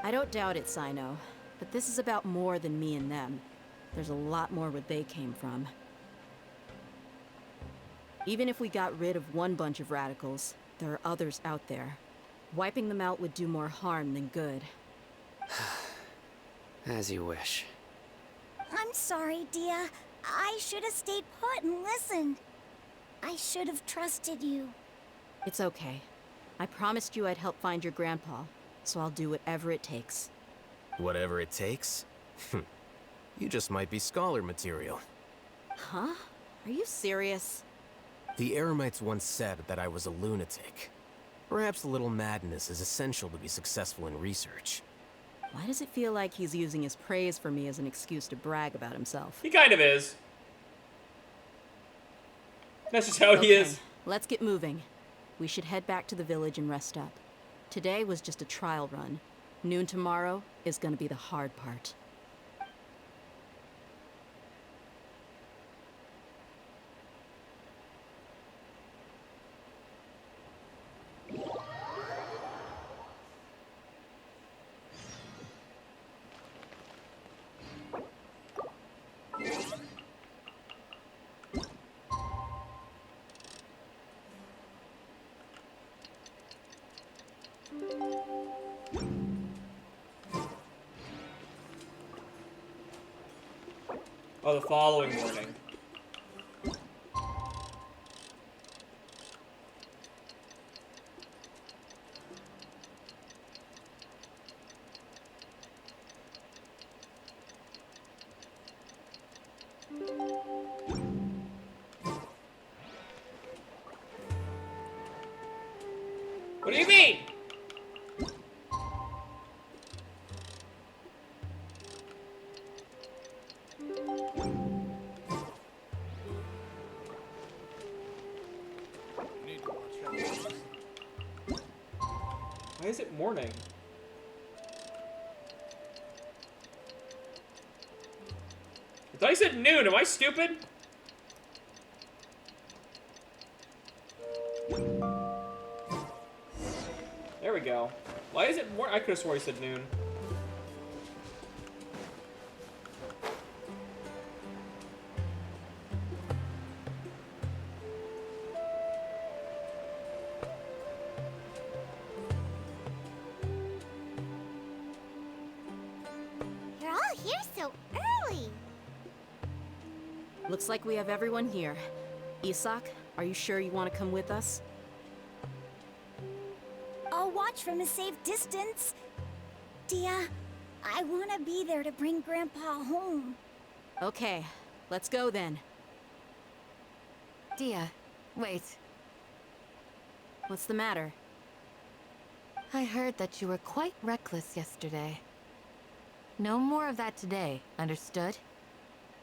I don't doubt it, Sino. But this is about more than me and them. There's a lot more where they came from. Even if we got rid of one bunch of radicals, there are others out there. Wiping them out would do more harm than good. As you wish. I'm sorry, Dia. I should have stayed put and listened. I should have trusted you. It's okay. I promised you I'd help find your grandpa, so I'll do whatever it takes. Whatever it takes? You just might be scholar material. Huh? Are you serious? The Eremites once said that I was a lunatic. Perhaps a little madness is essential to be successful in research. Why does it feel like he's using his praise for me as an excuse to brag about himself? He kind of is. That's just how he is. Let's get moving. We should head back to the village and rest up. Today was just a trial run. Noon tomorrow is gonna be the hard part. Oh, the following morning. What do you mean? Why is it morning? I thought you said noon. Am I stupid? There we go. Why is it more? I could have swore he said noon. You're all here so early. Looks like we have everyone here. Isak, are you sure you want to come with us? I'll watch from a safe distance. Dia, I want to be there to bring Grandpa home. Okay, let's go then. Dia, wait. What's the matter? I heard that you were quite reckless yesterday. No more of that today, understood?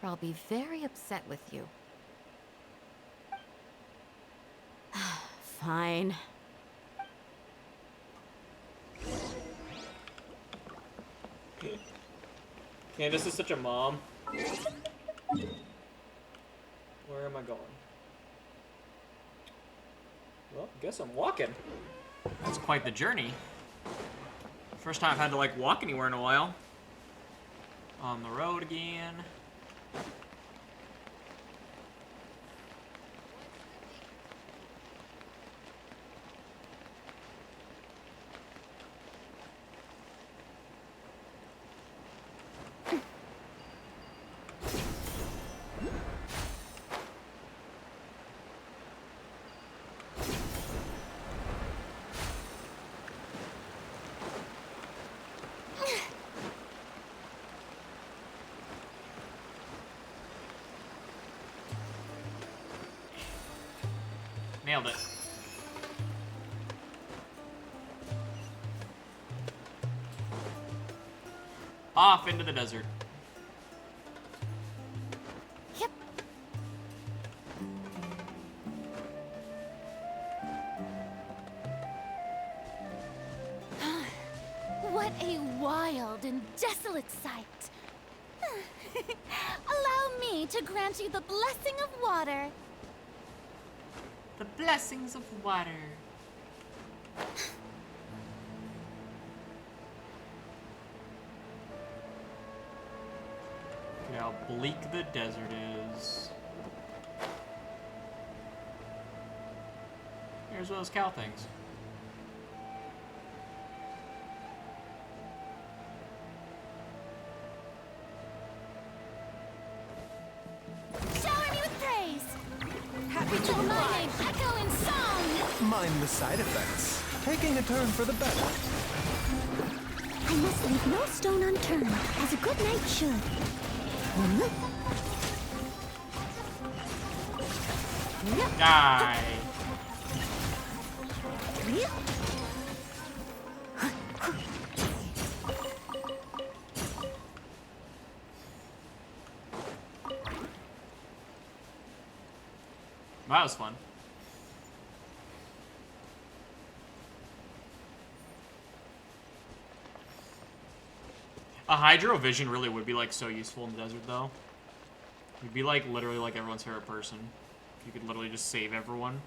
Or I'll be very upset with you. Fine. Candace is such a mom. Where am I going? Well, guess I'm walking. That's quite the journey. First time I've had to like walk anywhere in a while. On the road again. Nailed it. Off into the desert. Yep. What a wild and desolate sight. Allow me to grant you the blessing of water. The blessings of water. Look at how bleak the desert is. Here's those cow things. Shower me with praise. Happy to Till my oblige. name echo in song. Mind the side effects. Taking a turn for the better. I must leave no stone unturned, as a good knight should. Die. That was fun. A hydro vision really would be like so useful in the desert though. You'd be like literally like everyone's favorite person. You could literally just save everyone.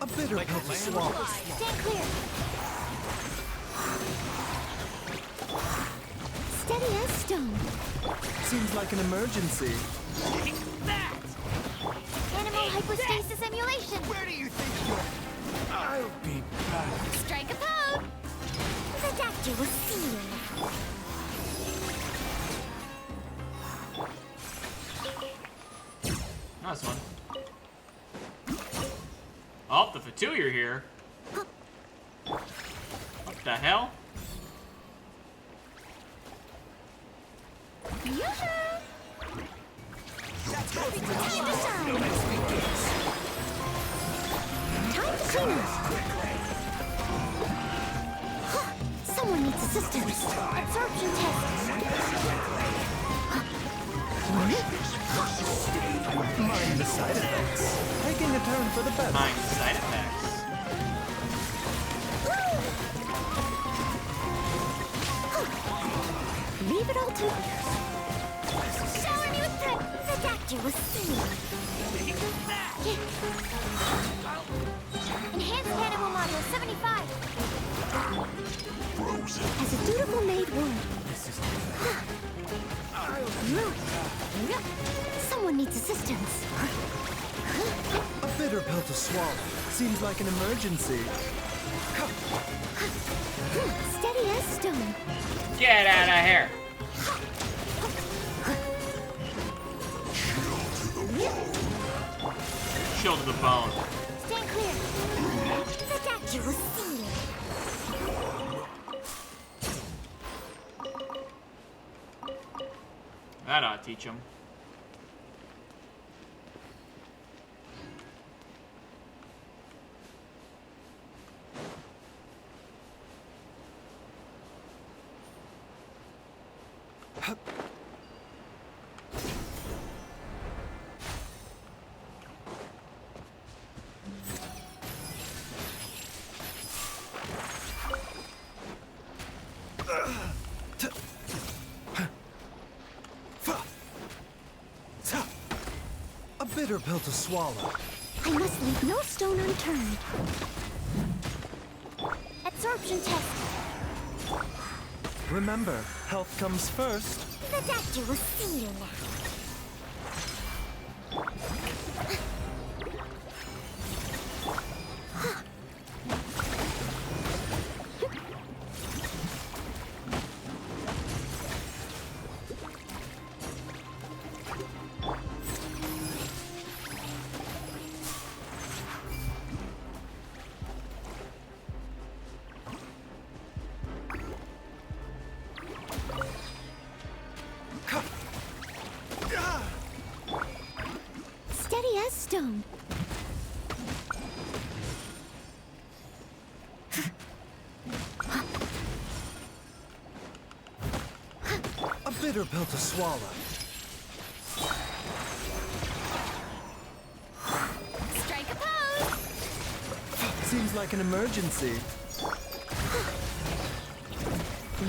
A bitter pill to swallow. Stand clear. Steady as stone. Seems like an emergency. Animal hypostasis emulation. Where do you think you're... I'll be back. Strike a pose. The doctor will see you now. That was fun. Oh, the Fatui here. What the hell? Time to shine. Time to clean up. Someone needs assistance. Absorption test. Mind the side effects. Taking a turn for the better. Mind side effects. Leave it all to shower me with praise. The doctor will see you. Enhanced animal module 75. As a dutiful maid would. Someone needs assistance. A bitter pill to swallow. Seems like an emergency. Steady as stone. Get out of here. Chill to the bone. Stand clear. The doctor will see you. That ought to teach him. A bitter pill to swallow. I must leave no stone unturned. Absorption test. Remember, health comes first. The doctor will see you now. Steady as stone. A bitter pill to swallow. Strike a pose. Seems like an emergency.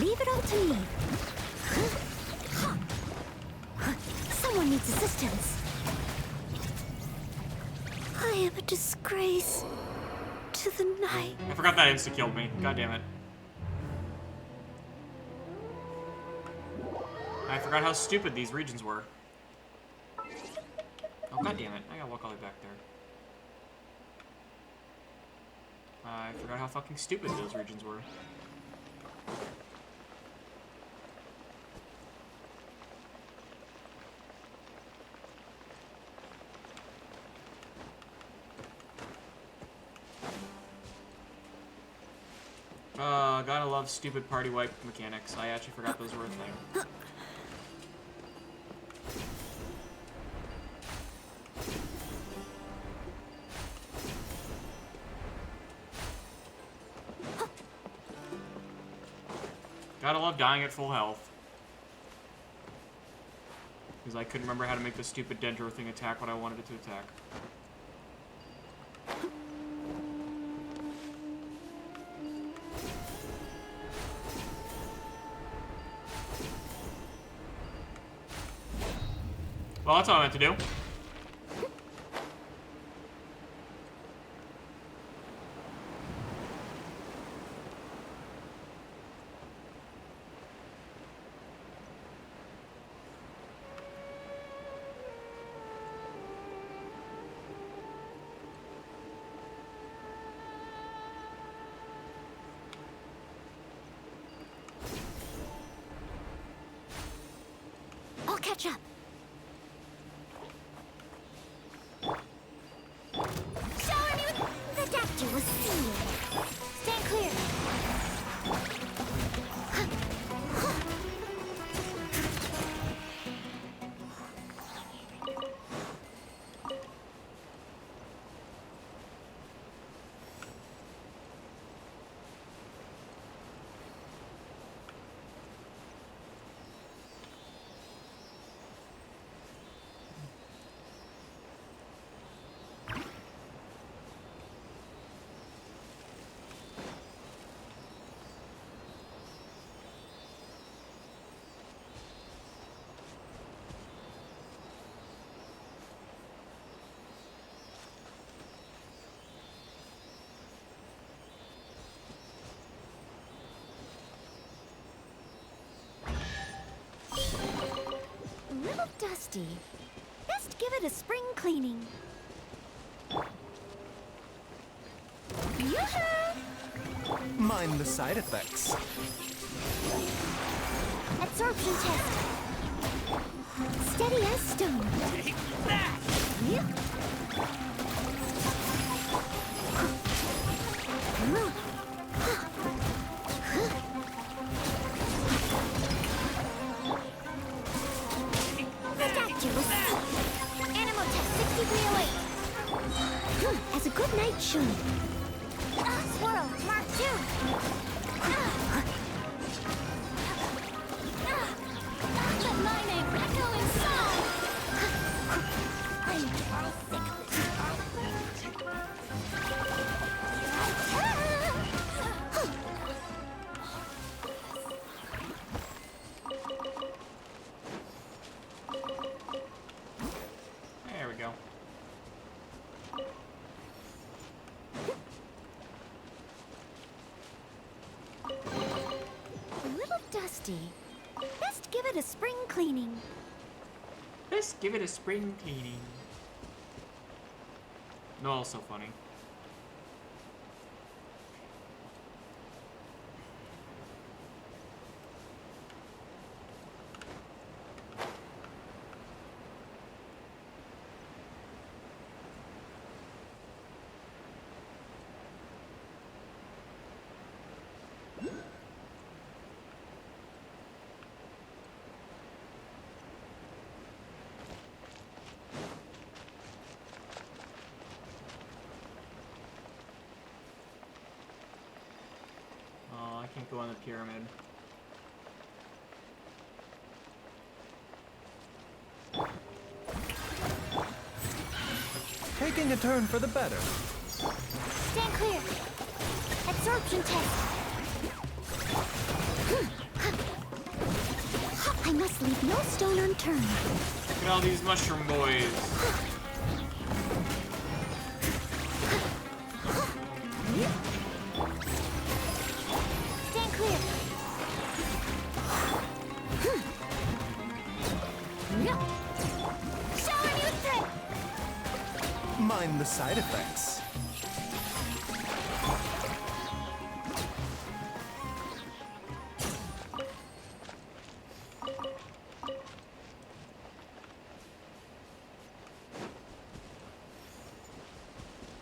Leave it all to me. Someone needs assistance. I am a disgrace to the night. I forgot that insta killed me. God damn it. I forgot how stupid these regions were. Oh, god damn it. I gotta walk all the way back there. I forgot how fucking stupid those regions were. Gotta love stupid party wipe mechanics. I actually forgot those were a thing. Gotta love dying at full health. Because I couldn't remember how to make the stupid Dendro thing attack what I wanted it to attack. Well, that's all I meant to do. I'll catch up. Shower me with the doctor will see you. Stand clear. A little dusty. Best give it a spring cleaning. Yoo-hoo! Mind the side effects. Absorption test. Steady as stone. Take that! Yep. The doctor will see. Animal test 6308. As a good night should. Swirl, Mark 2. Let my name echo in song. I'm sick of There we go. a little dusty. Best give it a spring cleaning. Let's give it a spring cleaning. No, so funny. Oh, I can't go on the pyramid. Taking a turn for the better. Stand clear. Absorption test. I must leave no stone unturned. Look at all these mushroom boys. Stand clear. Shower me with drip. Mind the side effects.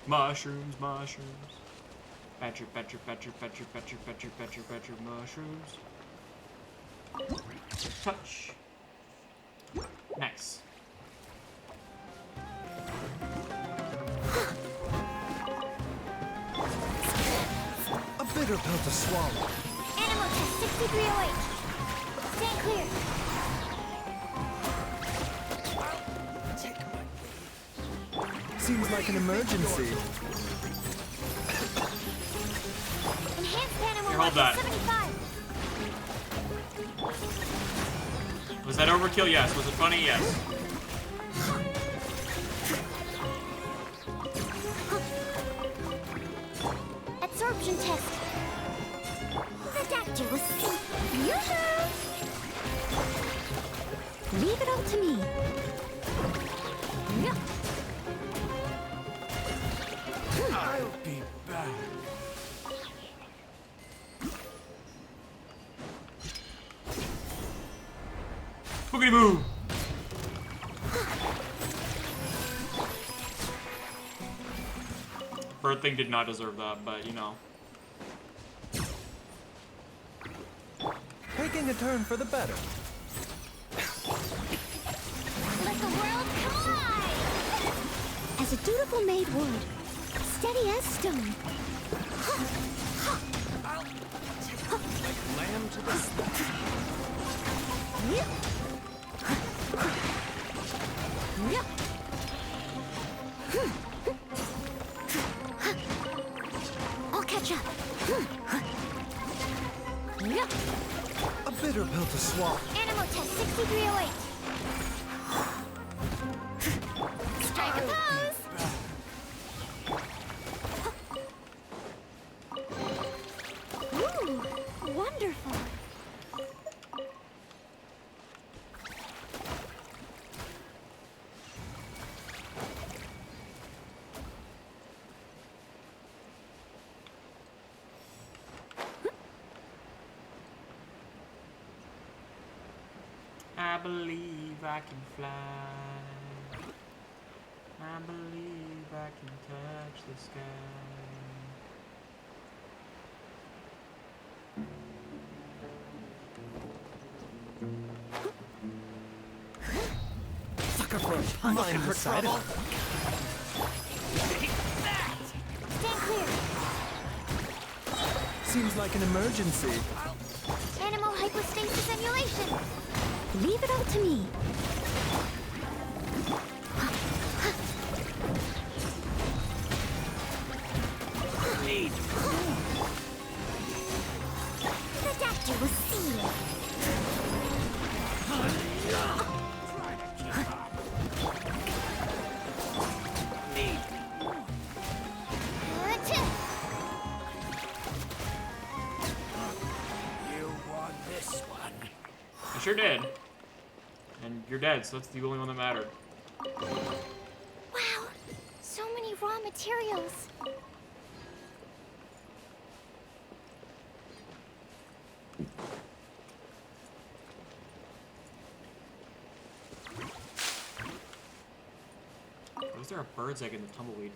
Mushrooms, mushrooms. Badger, badger, badger, badger, badger, badger, badger, badger, mushrooms. Touch. Nice. A bitter pill to swallow. Animal test 6308. Stand clear. Seems like an emergency. Enhanced animal Here, hold that. 75. Was that overkill? Yes. Was it funny? Yes. Absorption test. The doctor will see. Yoo-hoo! Leave it all to me. Yeah. I'll be back. Boogity boo! Bird thing did not deserve that, but you know. Taking a turn for the better. Let the world come alive! As a dutiful maid would. Steady as stone. Lamb to the slaughter. I'll catch up. A bitter pill to swallow. Animal test 6308. Strike a pose. Ooh, wonderful. I believe I can fly. I believe I can touch the sky. Sucker for a punch. Mind the side effects. Stand clear. Seems like an emergency. Animal hypostasis emulation. Leave it all to me. Need. The doctor will see you. Need. You won this one. I sure did. And you're dead, so that's the only one that mattered. Wow, so many raw materials. Was there a bird's egg in the tumbleweed?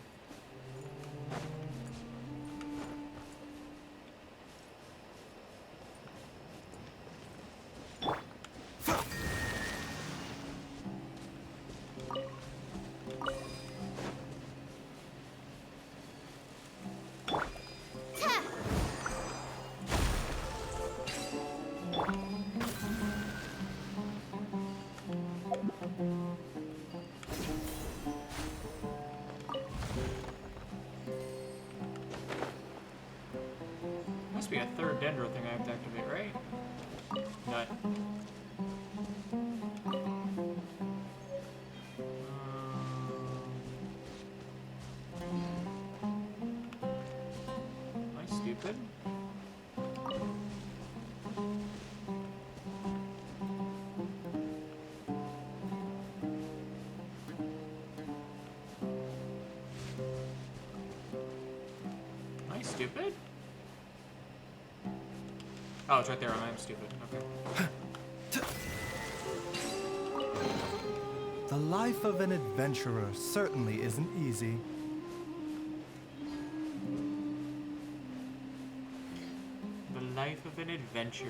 third dendro thing I have to activate, right? Nut. Am I stupid? Am I stupid? Oh, it's right there. I'm stupid. Okay. The life of an adventurer certainly isn't easy. The life of an adventurer.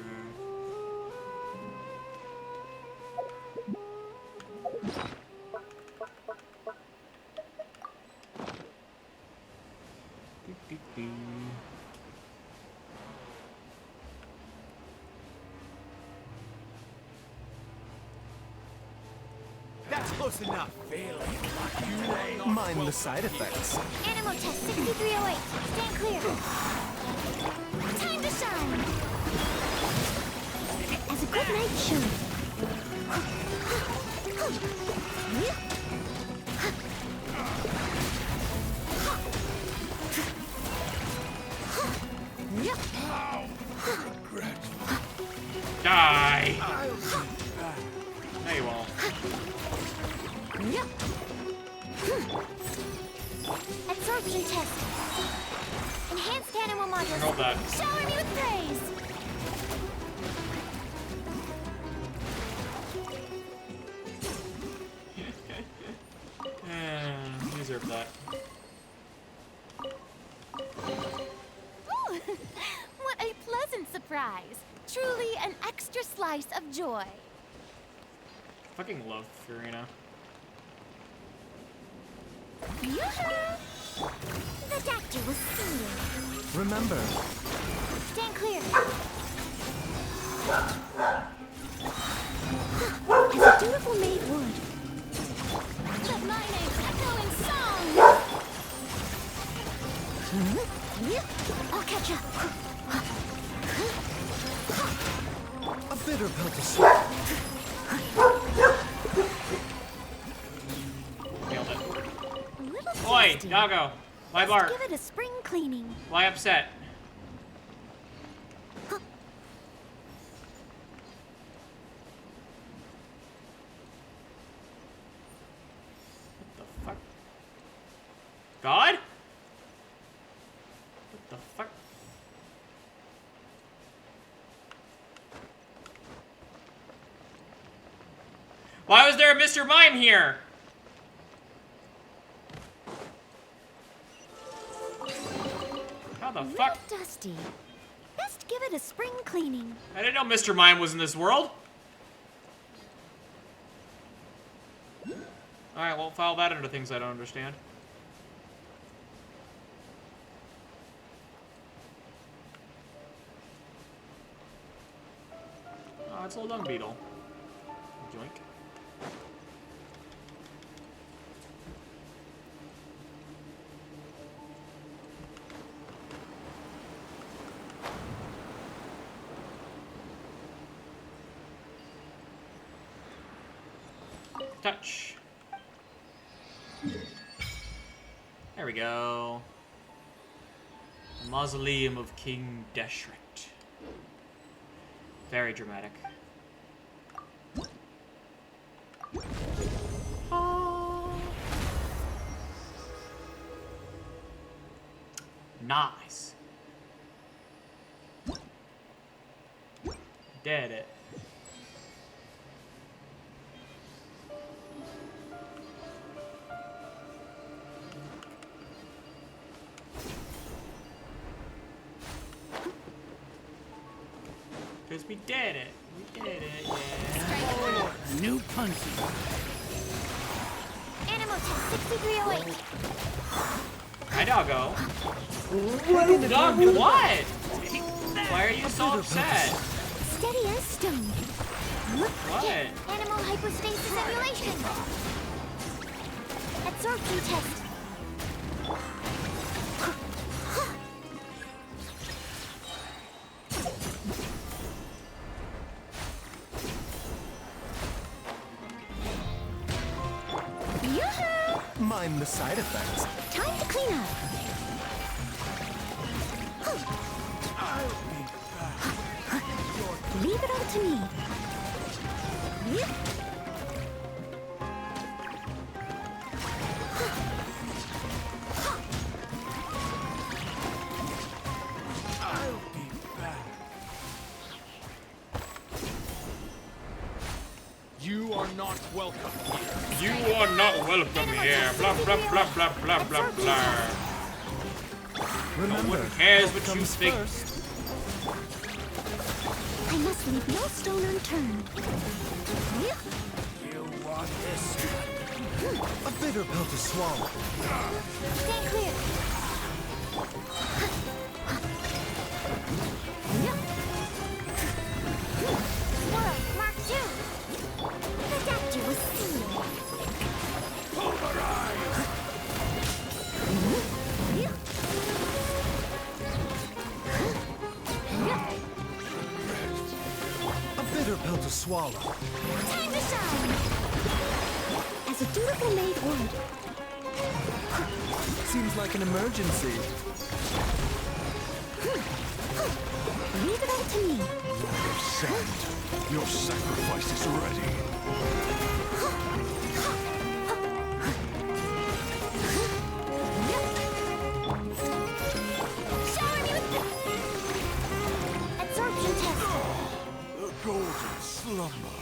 Doo-doo-doo. That's close enough. Mind the side effects. Animal test 6308. Stand clear. Time to shine. As a good night should. Die! No, you won't. Absorption test. Enhanced animal modules. Roll that. Shower me with praise. You deserve that. Ooh, what a pleasant surprise. Truly an extra slice of joy. Fucking love Furina. Yoo-hoo! The doctor was singing. Remember, Stand clear. As a dutiful maid would. Let my name echo in song. I'll catch up. a bitter pill to swallow. Nailed it. A little Oi, tasty. doggo. Why Let's bark? give it a spring cleaning. Why upset? What the fuck? God? What the fuck? Why was there a Mr. Mime here? How the fuck? Little dusty. Best give it a spring cleaning. I didn't know Mr. Mime was in this world. Alright, well, file that under things I don't understand. Oh, it's a little dung beetle. Joink. Touch. There we go. The Mausoleum of King Deshret. Very dramatic. Nice. Did it. Because we did it. We did it, yeah. New punch. Animal test 6308. Hi, doggo. Dog, what? Why are you so upset? Steady as stone. What? Animal hypostasis emulation. Absorption test. mind the side effects. Time to clean up. Leave it all to me. You are not welcome here. You are not welcome here. Blah blah blah blah blah blah blah. Remember, No one cares what you comes think. first. I must leave no stone unturned. You want this? A bitter pill to swallow. Stay clear. Swirl, Mark 2. The doctor was sealed. A bitter pill to swallow. Time to shine. As a dutiful maid would. Seems like an emergency. Leave it all to me. Send. Your sacrifice is ready. Shower me with absorption test. The golden slumber.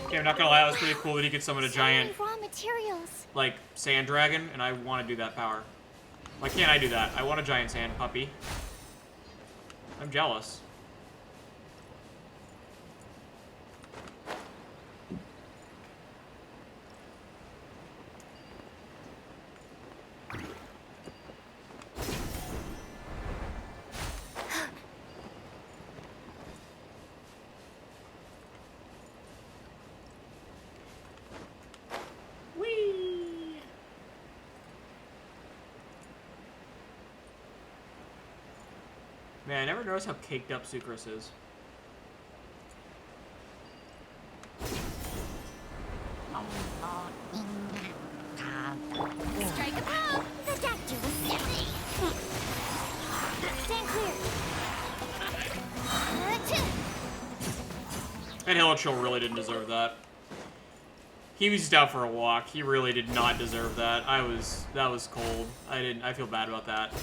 Okay, I'm not gonna lie, that was pretty cool that he could summon a So giant, many raw materials. like, sand dragon, and I want to do that power. Why can't I do that? I want a giant sand puppy. I'm jealous. Man, I never noticed how caked up Sucrose is. Strike a pose. The doctor was silly. Stand clear. And Hilichurl really didn't deserve that. He was just out for a walk. He really did not deserve that. That was cold. I feel bad about that.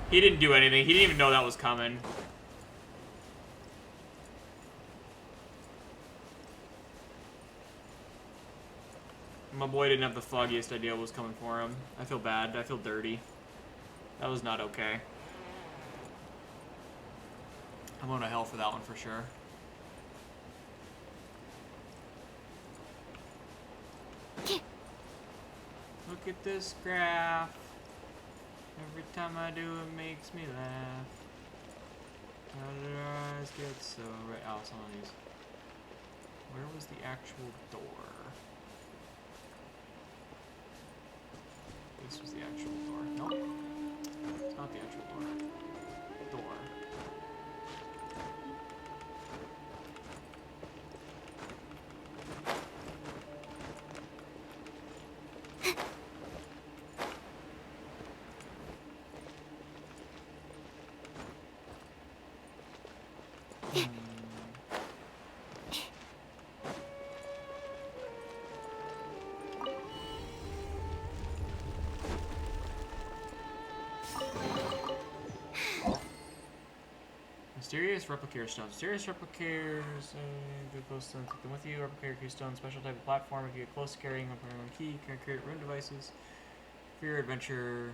He didn't do anything. He didn't even know that was coming. My boy didn't have the foggiest idea what was coming for him. I feel bad. I feel dirty. That was not okay. I'm going to hell for that one for sure. Look at this graph. Every time I do it makes me laugh. How did our eyes get so right? Oh, some of these. Where was the actual door? This was the actual door. Nope. It's not the actual door. Door. Mysterious replicator stones. Mysterious replicators. Get close to them, take them with you. Replicator keystone, special type of platform. If you get close to carrying a key, can create rune devices for your adventures.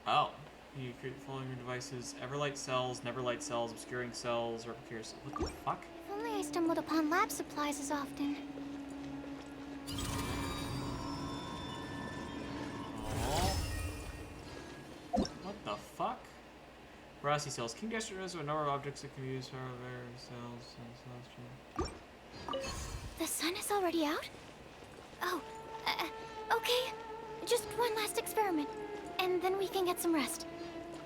Oh. You create following rune devices. Everlight cells, Neverlight cells, obscuring cells, replicators. What the fuck? If only I stumbled upon lab supplies as often. Oh. What the fuck? Veracity cells. King Gesture has a number of objects that can be used for various cells and celestial. The sun is already out? Oh, okay. Just one last experiment, and then we can get some rest.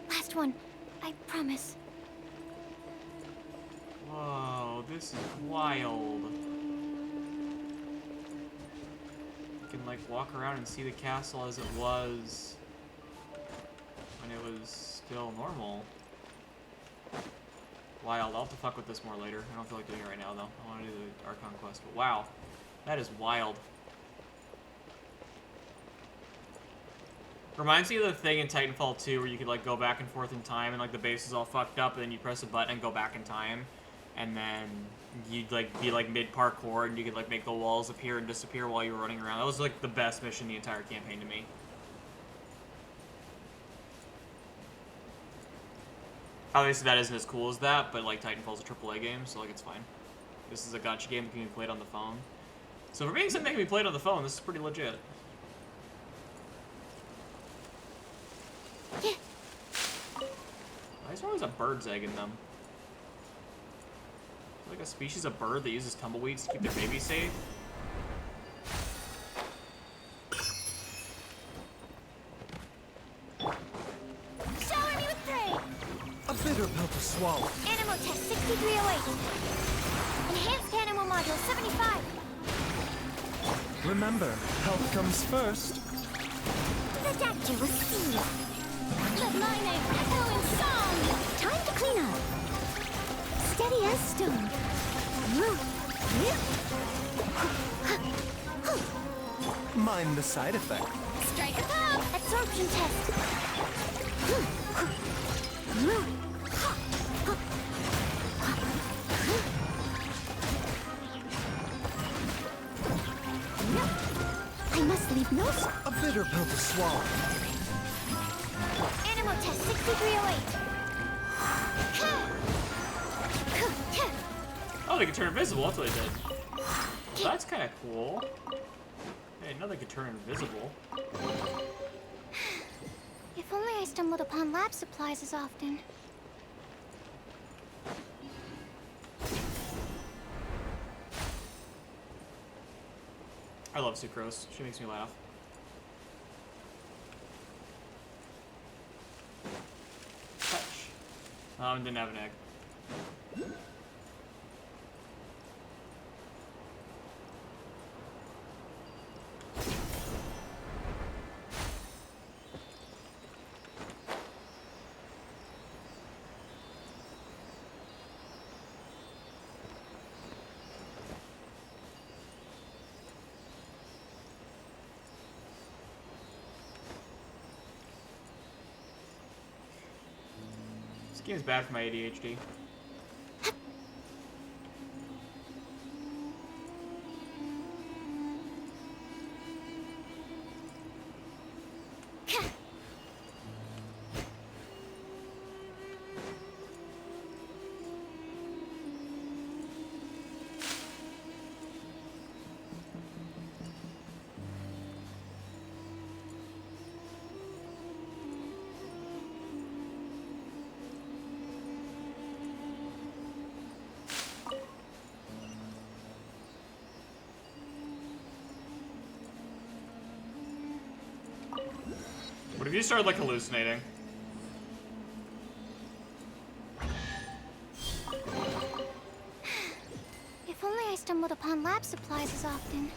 Last one, I promise. Whoa, this is wild. can like walk around and see the castle as it was when it was still normal. Wild. I'll have to fuck with this more later. I don't feel like doing it right now, though. I want to do the Archon quest. But wow. That is wild. Reminds me of the thing in Titanfall 2 where you could, like, go back and forth in time and, like, the base is all fucked up and then you press a button and go back in time. And then you'd, like, be, like, mid-parkour and you could, like, make the walls appear and disappear while you were running around. That was, like, the best mission in the entire campaign to me. Obviously, that isn't as cool as that, but, like, Titanfall's a AAA game, so, like, it's fine. This is a gacha game that can be played on the phone. So for being something that can be played on the phone, this is pretty legit. Why is there always a bird's egg in them? Like a species of bird that uses tumbleweeds to keep their babies safe? Shower me with prey! A bitter pill to swallow. Animal test 6308. Enhanced animal module 75. Remember, health comes first. The doctor will see you. Let my name echo in song. Time to clean up. Steady as stone. Mind the side effect. Strike a pop. Absorption test. I must leave no... A bitter pill to swallow. Animal test 6308. Oh, they can turn invisible. That's what they did. Well, that's kind of cool. I didn't know they could turn invisible. If only I stumbled upon lab supplies as often. I love Sucrose. She makes me laugh. Touch. Didn't have an egg. This game's bad for my ADHD. What if you started, like, hallucinating? If only I stumbled upon lab supplies as often.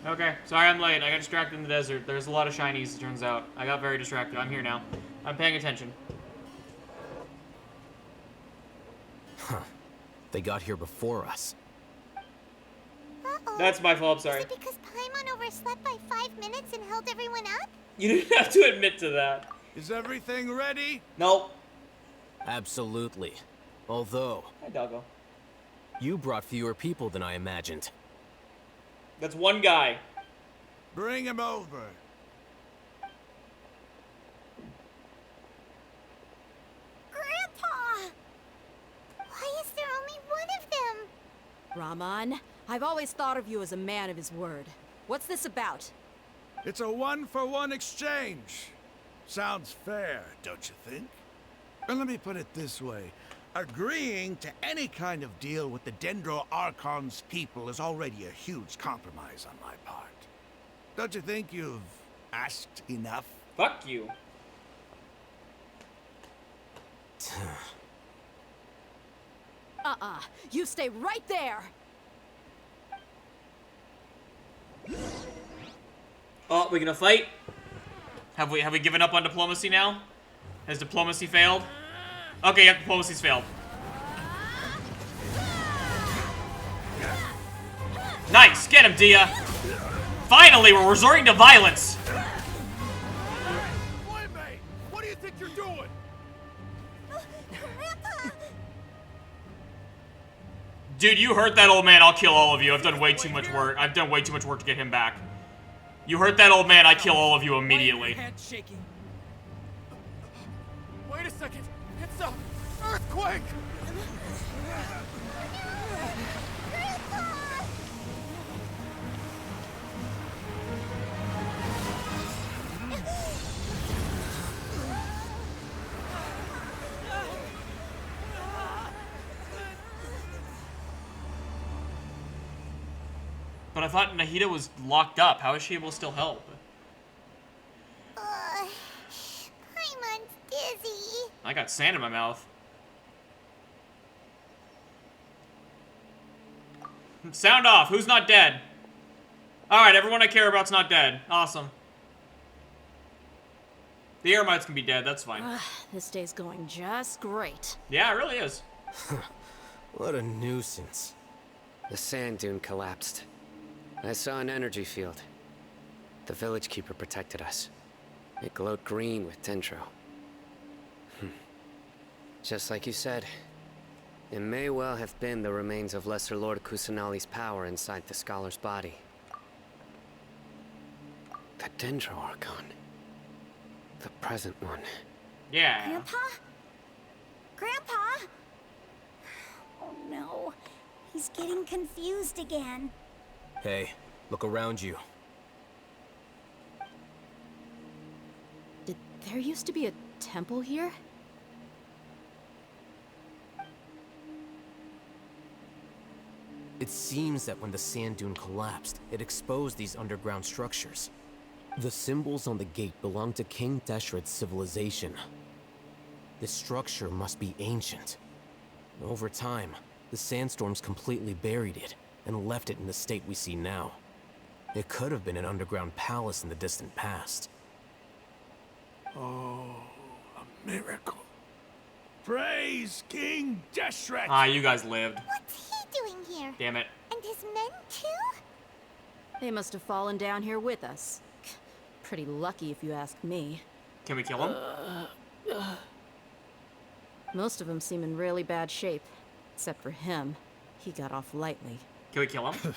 Okay, sorry I'm late. I got distracted in the desert. There's a lot of shinies, it turns out. I got very distracted. I'm here now. I'm paying attention. Huh. They got here before us. Uh-oh. That's my fault, Is sorry. it because Paimon overslept by 5 minutes and held everyone up? You didn't have to admit to that. Is everything ready? Nope. Absolutely. Although, Hi, doggo. you brought fewer people than I imagined. That's one guy. Bring him over. Grandpa! Why is there only one of them? Rahman, I've always thought of you as a man of his word. What's this about? It's a one-for-one exchange. Sounds fair, don't you think? And let me put it this way. Agreeing to any kind of deal with the Dendro Archon's people is already a huge compromise on my part. Don't you think you've asked enough? Fuck you. You stay right there! Oh, we gonna fight? Have we given up on diplomacy now? Has diplomacy failed? Okay, yeah, diplomacy's failed. Nice, get him, Dia. Finally, we're resorting to violence. What do you think you're doing? Dude, you hurt that old man, I'll kill all of you. I've done way too much work. I've done way too much work to get him back. You hurt that old man, I kill all of you immediately. Hand shaking. Wait a second. It's a earthquake. But I thought Nahida was locked up. How is she able to still help? Paimon's dizzy. I got sand in my mouth. Sound off. Who's not dead? Alright, everyone I care about's not dead. Awesome. The Eremites can be dead. That's fine. This day's going just great. Yeah, it really is. What a nuisance. The sand dune collapsed. I saw an energy field. The village keeper protected us. It glowed green with dendro. Just like you said, it may well have been the remains of Lesser Lord Kusanali's power inside the scholar's body. The Dendro Archon. The present one. Yeah. Grandpa? Grandpa? Oh no. He's getting confused again. Hey, look around you. Did there used to be a temple here? It seems that when the sand dune collapsed, it exposed these underground structures. The symbols on the gate belong to King Deshret's civilization. This structure must be ancient. Over time, the sandstorms completely buried it and left it in the state we see now. It could have been an underground palace in the distant past. Oh, a miracle. Praise King Deshret! Ah, you guys lived. What's he doing here? Damn it. And his men too? They must have fallen down here with us. Pretty lucky if you ask me. Can we kill him? Most of them seem in really bad shape. Except for him. He got off lightly. Can we kill him?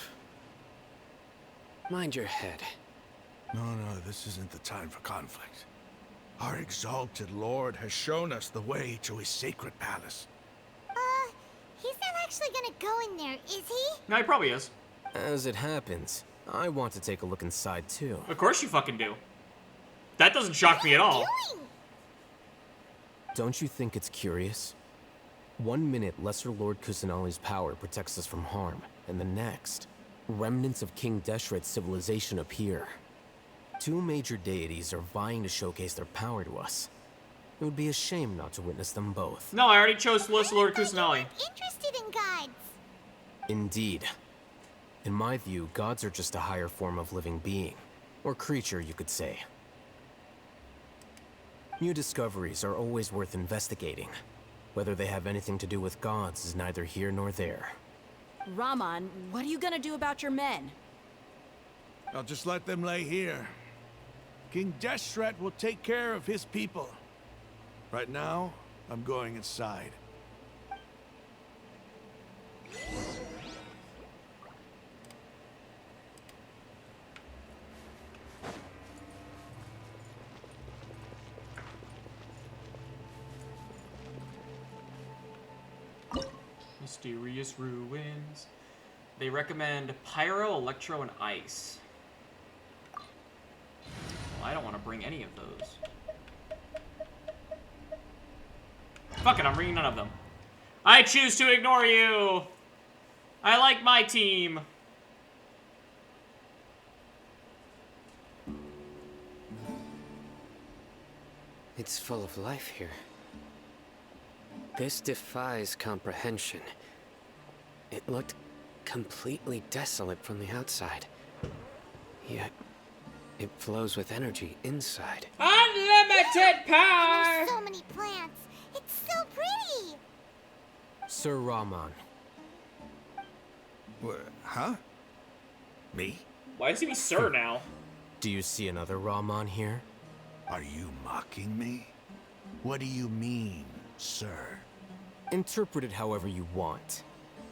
Mind your head. No, this isn't the time for conflict. Our exalted lord has shown us the way to his sacred palace. He's not actually gonna go in there, is he? No, he probably is. As it happens, I want to take a look inside too. Of course you fucking do. That doesn't shock me at all. Don't you think it's curious? 1 minute, Lesser Lord Kusanali's power protects us from harm, and the next, remnants of King Deshret's civilization appear. 2 major deities are vying to showcase their power to us. It would be a shame not to witness them both. No, I already chose Lesser Lord Kusanali. Interested in gods. Indeed. In my view, gods are just a higher form of living being, or creature, you could say. New discoveries are always worth investigating. Whether they have anything to do with gods is neither here nor there. Raman, what are you gonna do about your men? I'll just let them lay here. King Deshret will take care of his people. Right now, I'm going inside. Mysterious ruins. They recommend pyro, electro, and ice. Well, I don't want to bring any of those. Fuck it, I'm reading none of them. I choose to ignore you! I like my team! It's full of life here. This defies comprehension. It looked completely desolate from the outside. Yet, it flows with energy inside. Unlimited power! There's so many plants. It's so pretty. Sir Rahman, Huh? Me? Why does he be sir now? do you see another Rahman here? Are you mocking me? What do you mean, sir? Interpret it however you want,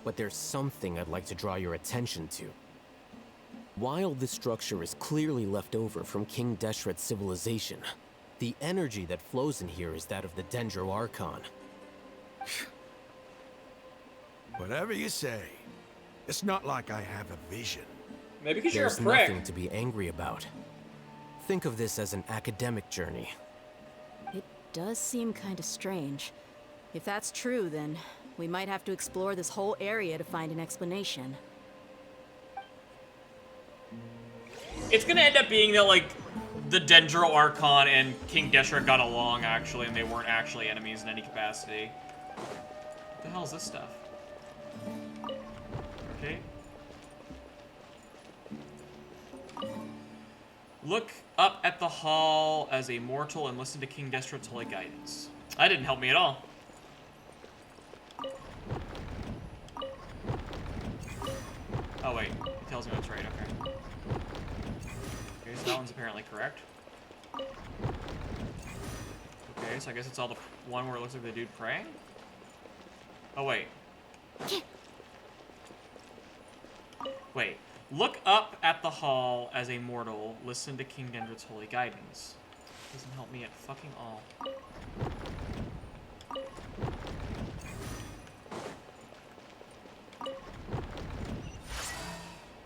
but there's something I'd like to draw your attention to. While this structure is clearly left over from King Deshret's civilization, the energy that flows in here is that of the Dendro Archon. Whatever you say. It's not like I have a vision. Maybe because There's you're a prick. nothing to be angry about. Think of this as an academic journey. It does seem kind of strange. If that's true, then we might have to explore this whole area to find an explanation. It's gonna end up being that, like, the Dendro Archon and King Deshret got along, actually, and they weren't actually enemies in any capacity. What the hell is this stuff? Okay. Look up at the hall as a mortal and listen to King Deshret's holy guidance. That didn't help me at all. Oh wait, it tells me what's right, okay. Okay, so that one's apparently correct. Okay, so I guess it's all the one where it looks like the dude praying? Oh wait. Wait. Look up at the hall as a mortal. Listen to King Dendret's holy guidance. Doesn't help me at fucking all.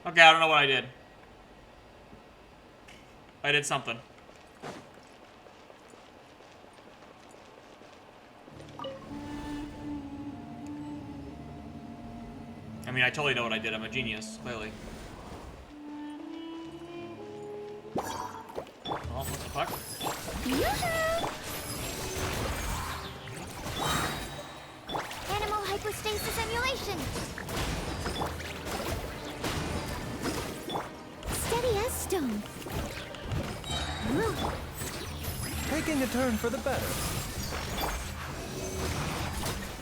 Okay, I don't know what I did. I did something. I mean, I totally know what I did. I'm a genius, clearly. Oh, what the fuck? Animal hypostasis emulation. Steady as stone. Taking a turn for the better.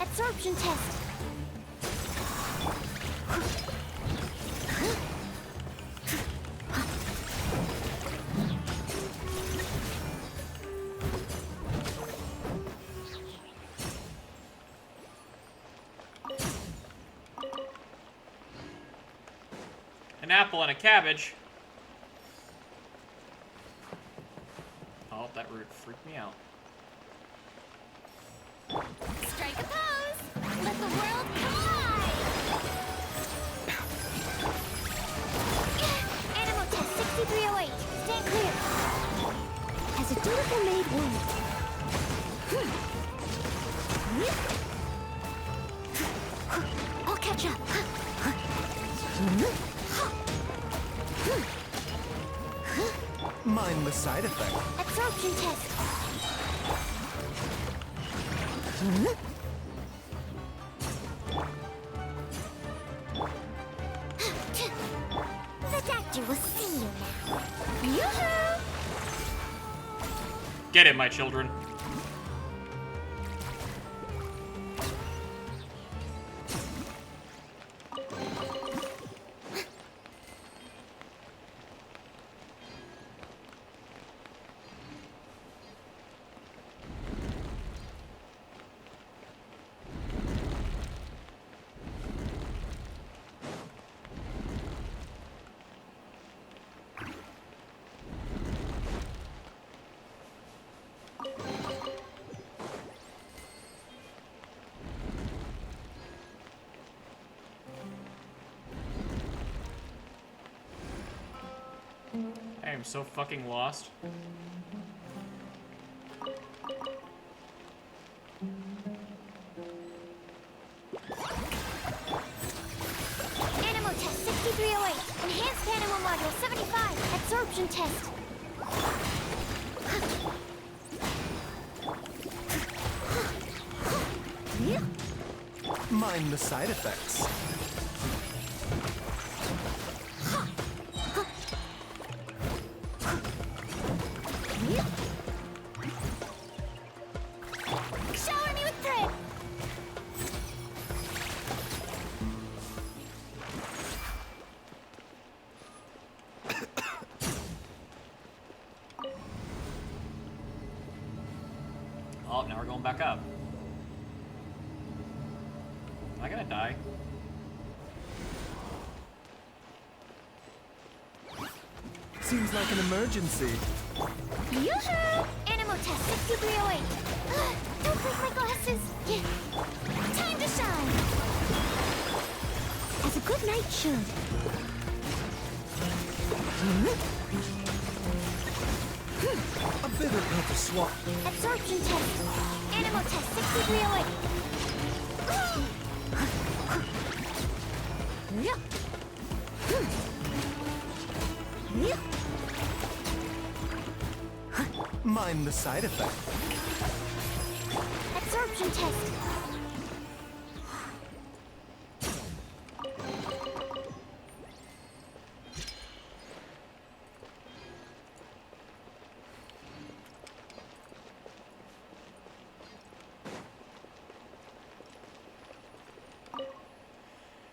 Absorption test. An apple and a cabbage. Oh, that root freaked me out. Strike a pose. Let the world collide. Animal test 6308. Stand clear. As a dutiful maid would. I'll catch up. Mindless side effect. Absorption test. The doctor will see you now. Yoo-hoo! Get it, my children. I am so fucking lost. Animal module 75. Absorption test. Mind the side effects. Shower me with thread. Oh, now we're going back up. Am I gonna die? Seems like an emergency. Yoo-hoo! Animal test 6308. Don't break my glasses. Time to shine. As a good knight should. A bitter pill to swallow. Absorption test. Animal test 6308. Mind the side effect. Absorption test.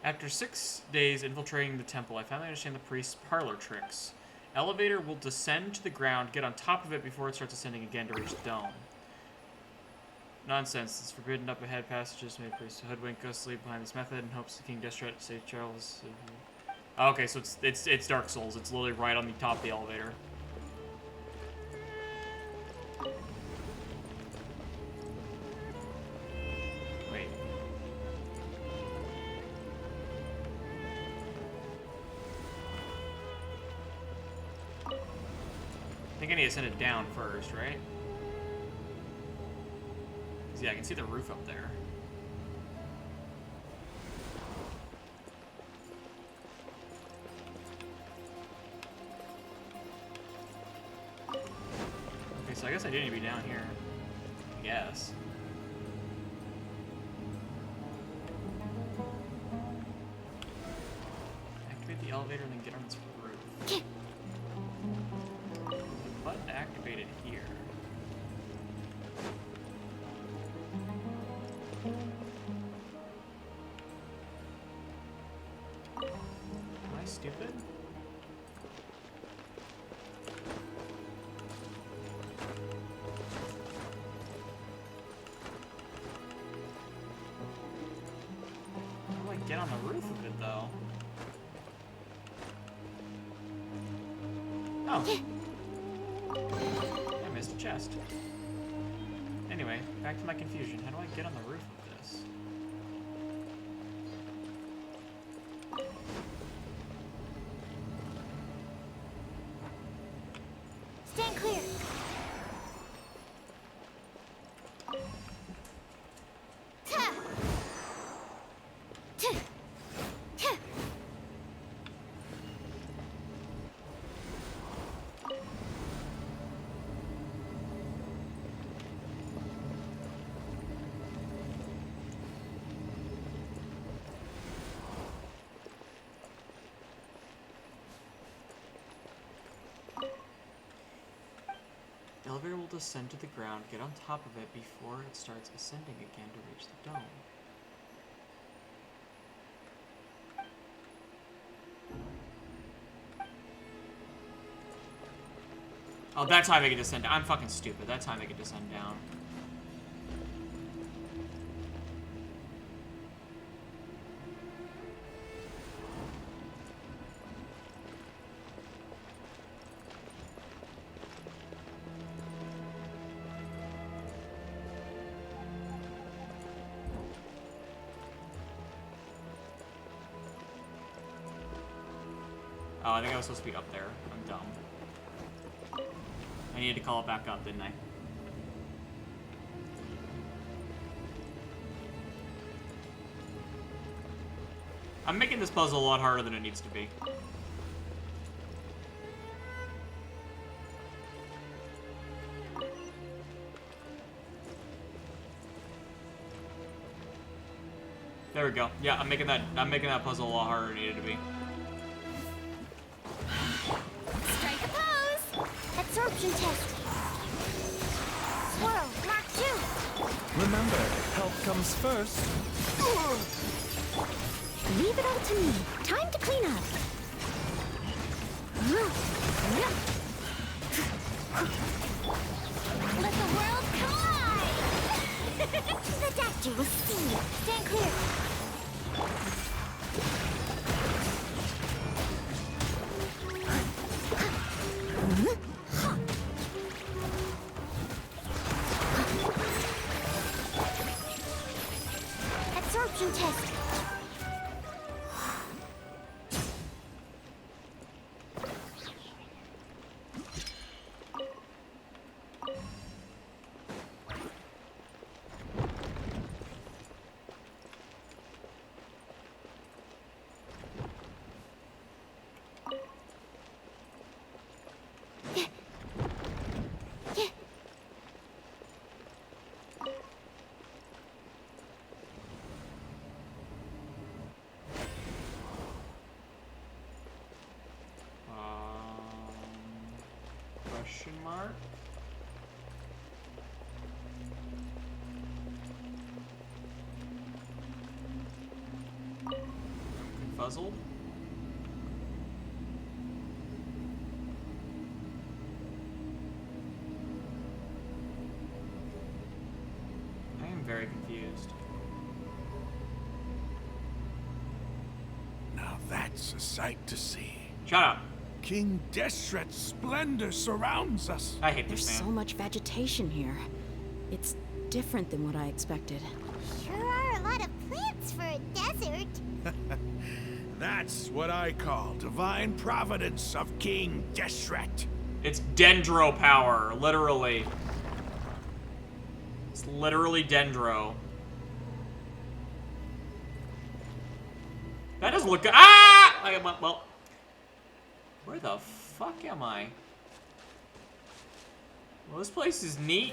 After 6 days infiltrating the temple, I finally understand the priest's parlor tricks. Elevator will descend to the ground, get on top of it before it starts ascending again to reach the dome. Nonsense. It's forbidden up ahead passages made priests to hoodwink go sleep behind this method in hopes that King Destret safe travels. Okay, so it's Dark Souls. It's literally right on the top of the elevator. Wait. I think I need to send it down first, right? 'Cause, yeah, I can see the roof up there. Okay, so I guess I do need to be down here. I guess. Activate the elevator and then get on its roof. But activated here. Am I stupid? How do I get on the roof of it though? Oh. I missed a chest. Anyway, back to my confusion. How do I get on the roof of this? Stand clear. Ta. Ta. Ta. The elevator will descend to the ground, get on top of it before it starts ascending again to reach the dome. Oh, that's how I make it descend down. I'm fucking stupid. That's how I make it descend down. Oh, I think I was supposed to be up there. I'm dumb. I needed to call it back up, didn't I? I'm making this puzzle a lot harder than it needs to be. There we go. Yeah, I'm making that puzzle a lot harder than it needed to be. Strike a pose! Absorption test. Swirl, Mark 2. Remember, health comes first. Leave it all to me. Time to clean up. Let the world collide! The doctor will see you. Stand clear. Absorption test. Question mark? Confuzzled? I am very confused. Now that's a sight to see. Shut up. King Deshret's splendor surrounds us. I hate There's this so man. much vegetation here. It's different than what I expected. Sure are a lot of plants for a desert. That's what I call divine providence of King Deshret. It's dendro power, literally. It's literally dendro. That doesn't look good. Ah! Well, where the fuck am I? Well, this place is neat.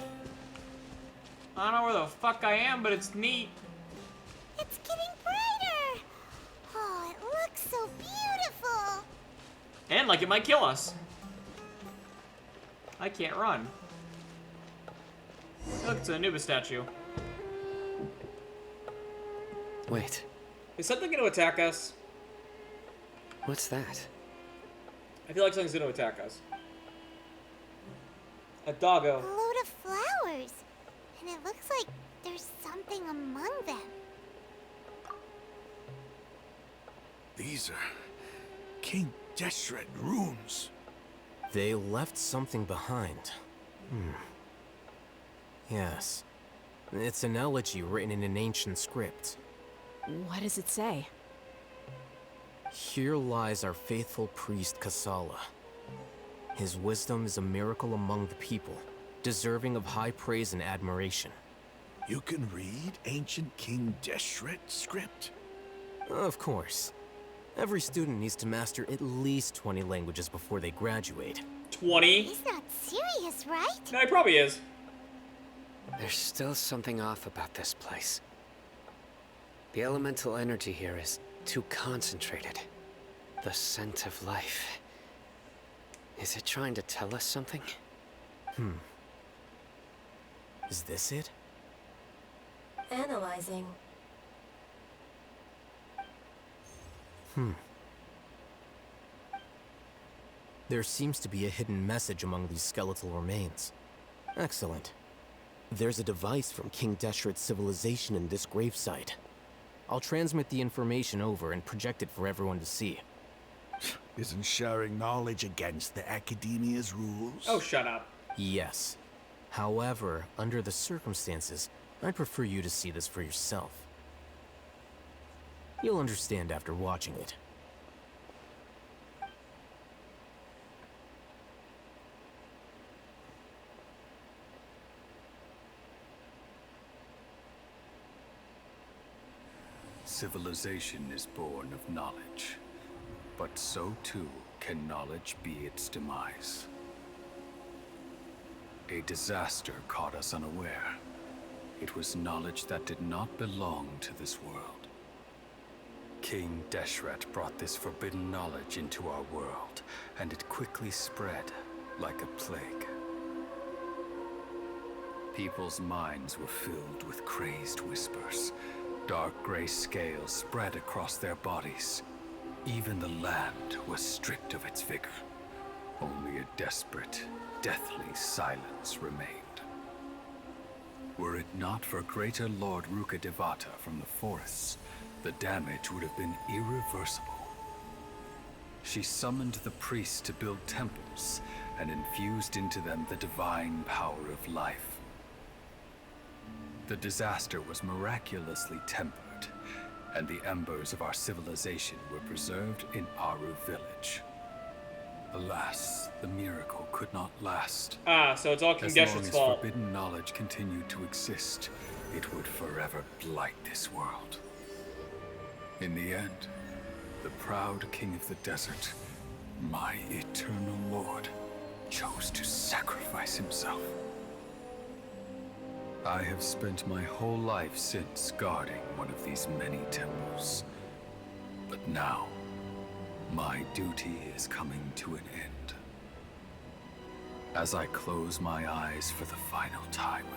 I don't know where the fuck I am, but it's neat. It's getting brighter. Oh, it looks so beautiful. And like it might kill us. I can't run. Look, it's an Anubis statue. Wait, Is something gonna attack us? what's that? I feel like something's gonna attack us. A doggo. A load of flowers. And it looks like there's something among them. These are King Deshret runes. They left something behind. Yes. It's an elegy written in an ancient script. What does it say? Here lies our faithful priest Kasala. His wisdom is a miracle among the people, deserving of high praise and admiration. You can read ancient King Deshret script? Of course. Every student needs to master at least 20 languages before they graduate. 20? He's not serious, right? No, he probably is. There's still something off about this place. The elemental energy here is too concentrated. The scent of life. Is it trying to tell us something? Is this it? Analyzing. There seems to be a hidden message among these skeletal remains. Excellent. There's a device from King Deshret's civilization in this gravesite. I'll transmit the information over and project it for everyone to see. Isn't sharing knowledge against the Academia's rules? Oh, shut up. Yes. However, under the circumstances, I'd prefer you to see this for yourself. You'll understand after watching it. Civilization is born of knowledge, but so too can knowledge be its demise. A disaster caught us unaware. It was knowledge that did not belong to this world. King Deshret brought this forbidden knowledge into our world, and it quickly spread like a plague. People's minds were filled with crazed whispers. Dark gray scales spread across their bodies. Even the land was stripped of its vigor. Only a desperate, deathly silence remained. Were it not for Greater Lord Ruka Devata from the forests, the damage would have been irreversible. She summoned the priests to build temples and infused into them the divine power of life. The disaster was miraculously tempered, and the embers of our civilization were preserved in Aru village. Alas, the miracle could not last. Ah, so it's all King As long Deshret's as fault. forbidden knowledge continued to exist, it would forever blight this world. In the end, the proud king of the desert, my eternal lord, chose to sacrifice himself. I have spent my whole life since guarding one of these many temples. But now, my duty is coming to an end. As I close my eyes for the final time,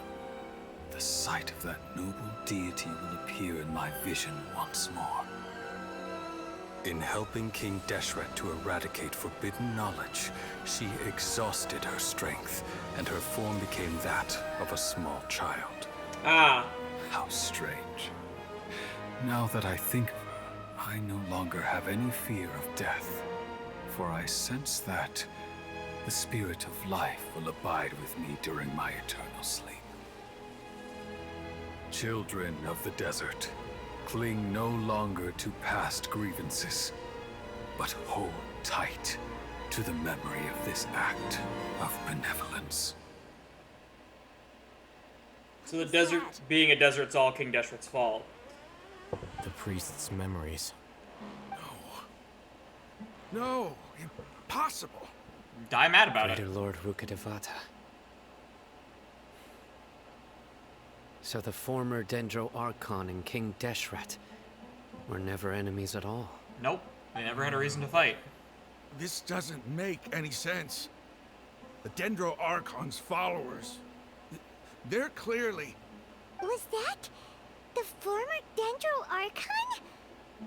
the sight of that noble deity will appear in my vision once more. In helping King Deshret to eradicate forbidden knowledge, she exhausted her strength, and her form became that of a small child. Ah. How strange. Now that I think of her, I no longer have any fear of death, for I sense that the spirit of life will abide with me during my eternal sleep. Children of the desert, cling no longer to past grievances, but hold tight to the memory of this act of benevolence. So the desert, being a desert's all King Deshret's fault. The priest's memories. No, impossible. Die mad about Greater it. Lord Ruka Devata. So the former Dendro Archon and King Deshret were never enemies at all. Nope. They never had a reason to fight. This doesn't make any sense. The Dendro Archon's followers, they're clearly... Was that the former Dendro Archon?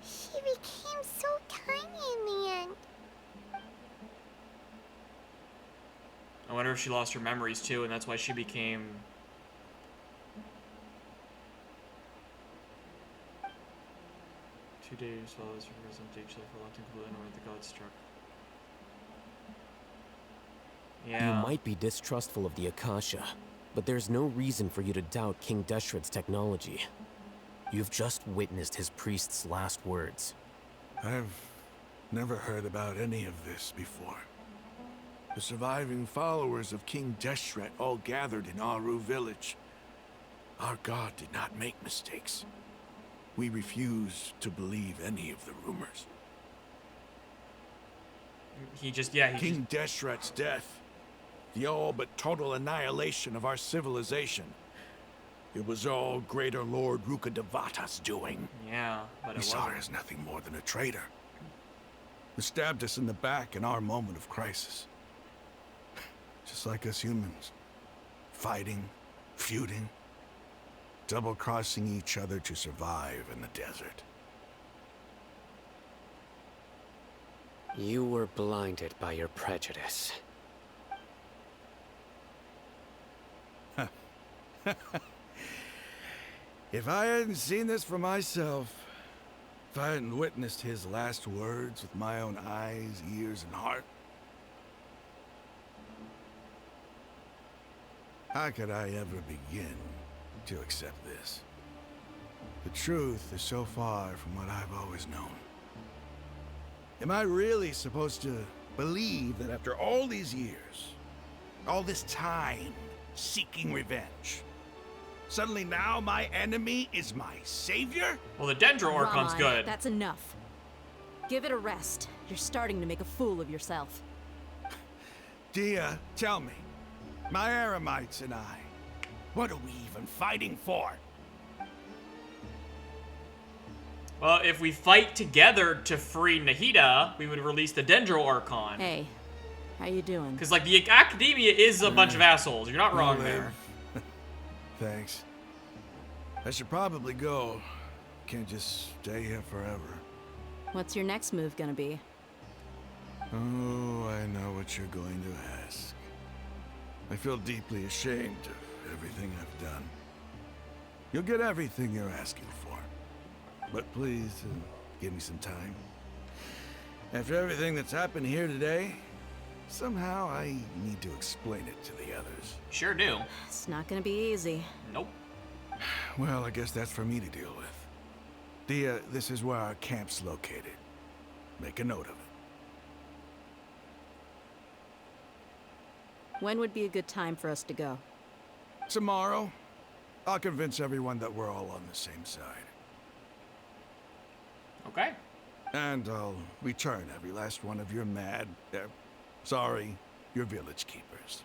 She became so tiny in the end. I wonder if she lost her memories too, and that's why she became... 2 days while those represent each other for a long time, completely unaware the gods struck. Yeah. You might be distrustful of the Akasha, but there's no reason for you to doubt King Deshret's technology. You've just witnessed his priest's last words. I've never heard about any of this before. The surviving followers of King Deshret all gathered in Aru village. Our god did not make mistakes. We refuse to believe any of the rumors. King Deshret's death, the all but total annihilation of our civilization. It was all Greater Lord Ruka Devata's doing. Yeah, but it we saw wasn't. her as nothing more than a traitor. Who stabbed us in the back in our moment of crisis. Just like us humans. Fighting, feuding, double-crossing each other to survive in the desert. You were blinded by your prejudice. If I hadn't seen this for myself, if I hadn't witnessed his last words with my own eyes, ears, and heart, how could I ever begin to accept this? The truth is so far from what I've always known. Am I really supposed to believe that after all these years, all this time seeking revenge, suddenly now my enemy is my savior? Well, the Dendro Archon's Ramai, good. That's enough. Give it a rest. You're starting to make a fool of yourself. Dia, tell me, my Aramites and I, what are we even fighting for? Well, if we fight together to free Nahida, we would release the Dendro Archon. Hey, how you doing? Because, like, the Academia is a bunch of assholes. You're not wrong there. Thanks. I should probably go. Can't just stay here forever. What's your next move gonna be? Oh, I know what you're going to ask. I feel deeply ashamed of everything I've done. You'll get everything you're asking for. But please, give me some time. After everything that's happened here today, somehow I need to explain it to the others. Sure do. It's not gonna be easy. Nope. Well, I guess that's for me to deal with. Dia, this is where our camp's located. Make a note of it. When would be a good time for us to go? Tomorrow, I'll convince everyone that we're all on the same side. Okay. And I'll return every last one of your your village keepers.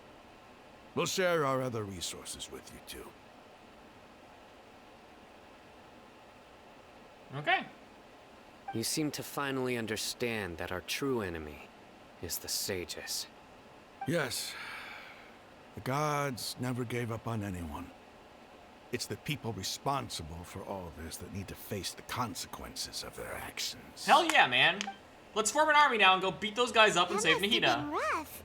We'll share our other resources with you too. Okay. You seem to finally understand that our true enemy is the sages. Yes. The gods never gave up on anyone. It's the people responsible for all this that need to face the consequences of their actions. Hell yeah, man. Let's form an army now and go beat those guys up and save That must have Nahida. been rough,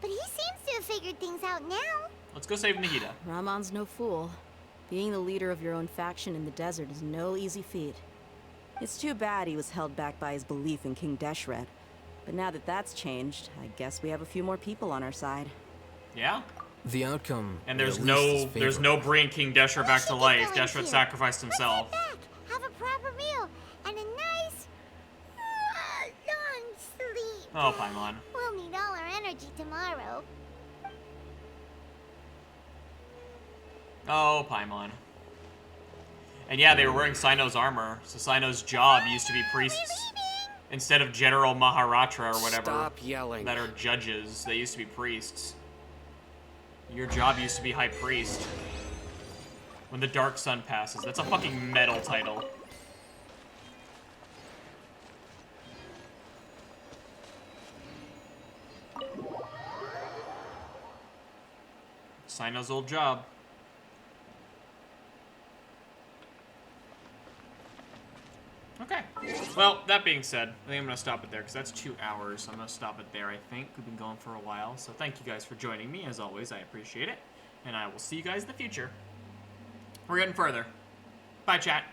but he seems to have figured things out now. Let's go save Nahida. Ramon's no fool. Being the leader of your own faction in the desert is no easy feat. It's too bad he was held back by his belief in King Deshret. But now that that's changed, I guess we have a few more people on our side. Yeah? The outcome. And there's at least is there's favorable. no bringing King Deshret back to should get life. going Deshret too. sacrificed himself. Let's head back, have a proper meal, and a nice, long sleep. Oh, Paimon. We'll need all our energy tomorrow. Oh, Paimon. And yeah, they were wearing Sino's armor, so Sino's job used to be priests. Instead of General Maharatra or whatever. Stop yelling. That are judges, they used to be priests. Your job used to be High Priest. When the Dark Sun passes. That's a fucking metal title. Sino's old job. Okay. Well, that being said, I think I'm going to stop it there because that's 2 hours. So I'm going to stop it there, I think. We've been going for a while. So thank you guys for joining me. As always, I appreciate it. And I will see you guys in the future. We're getting further. Bye, chat.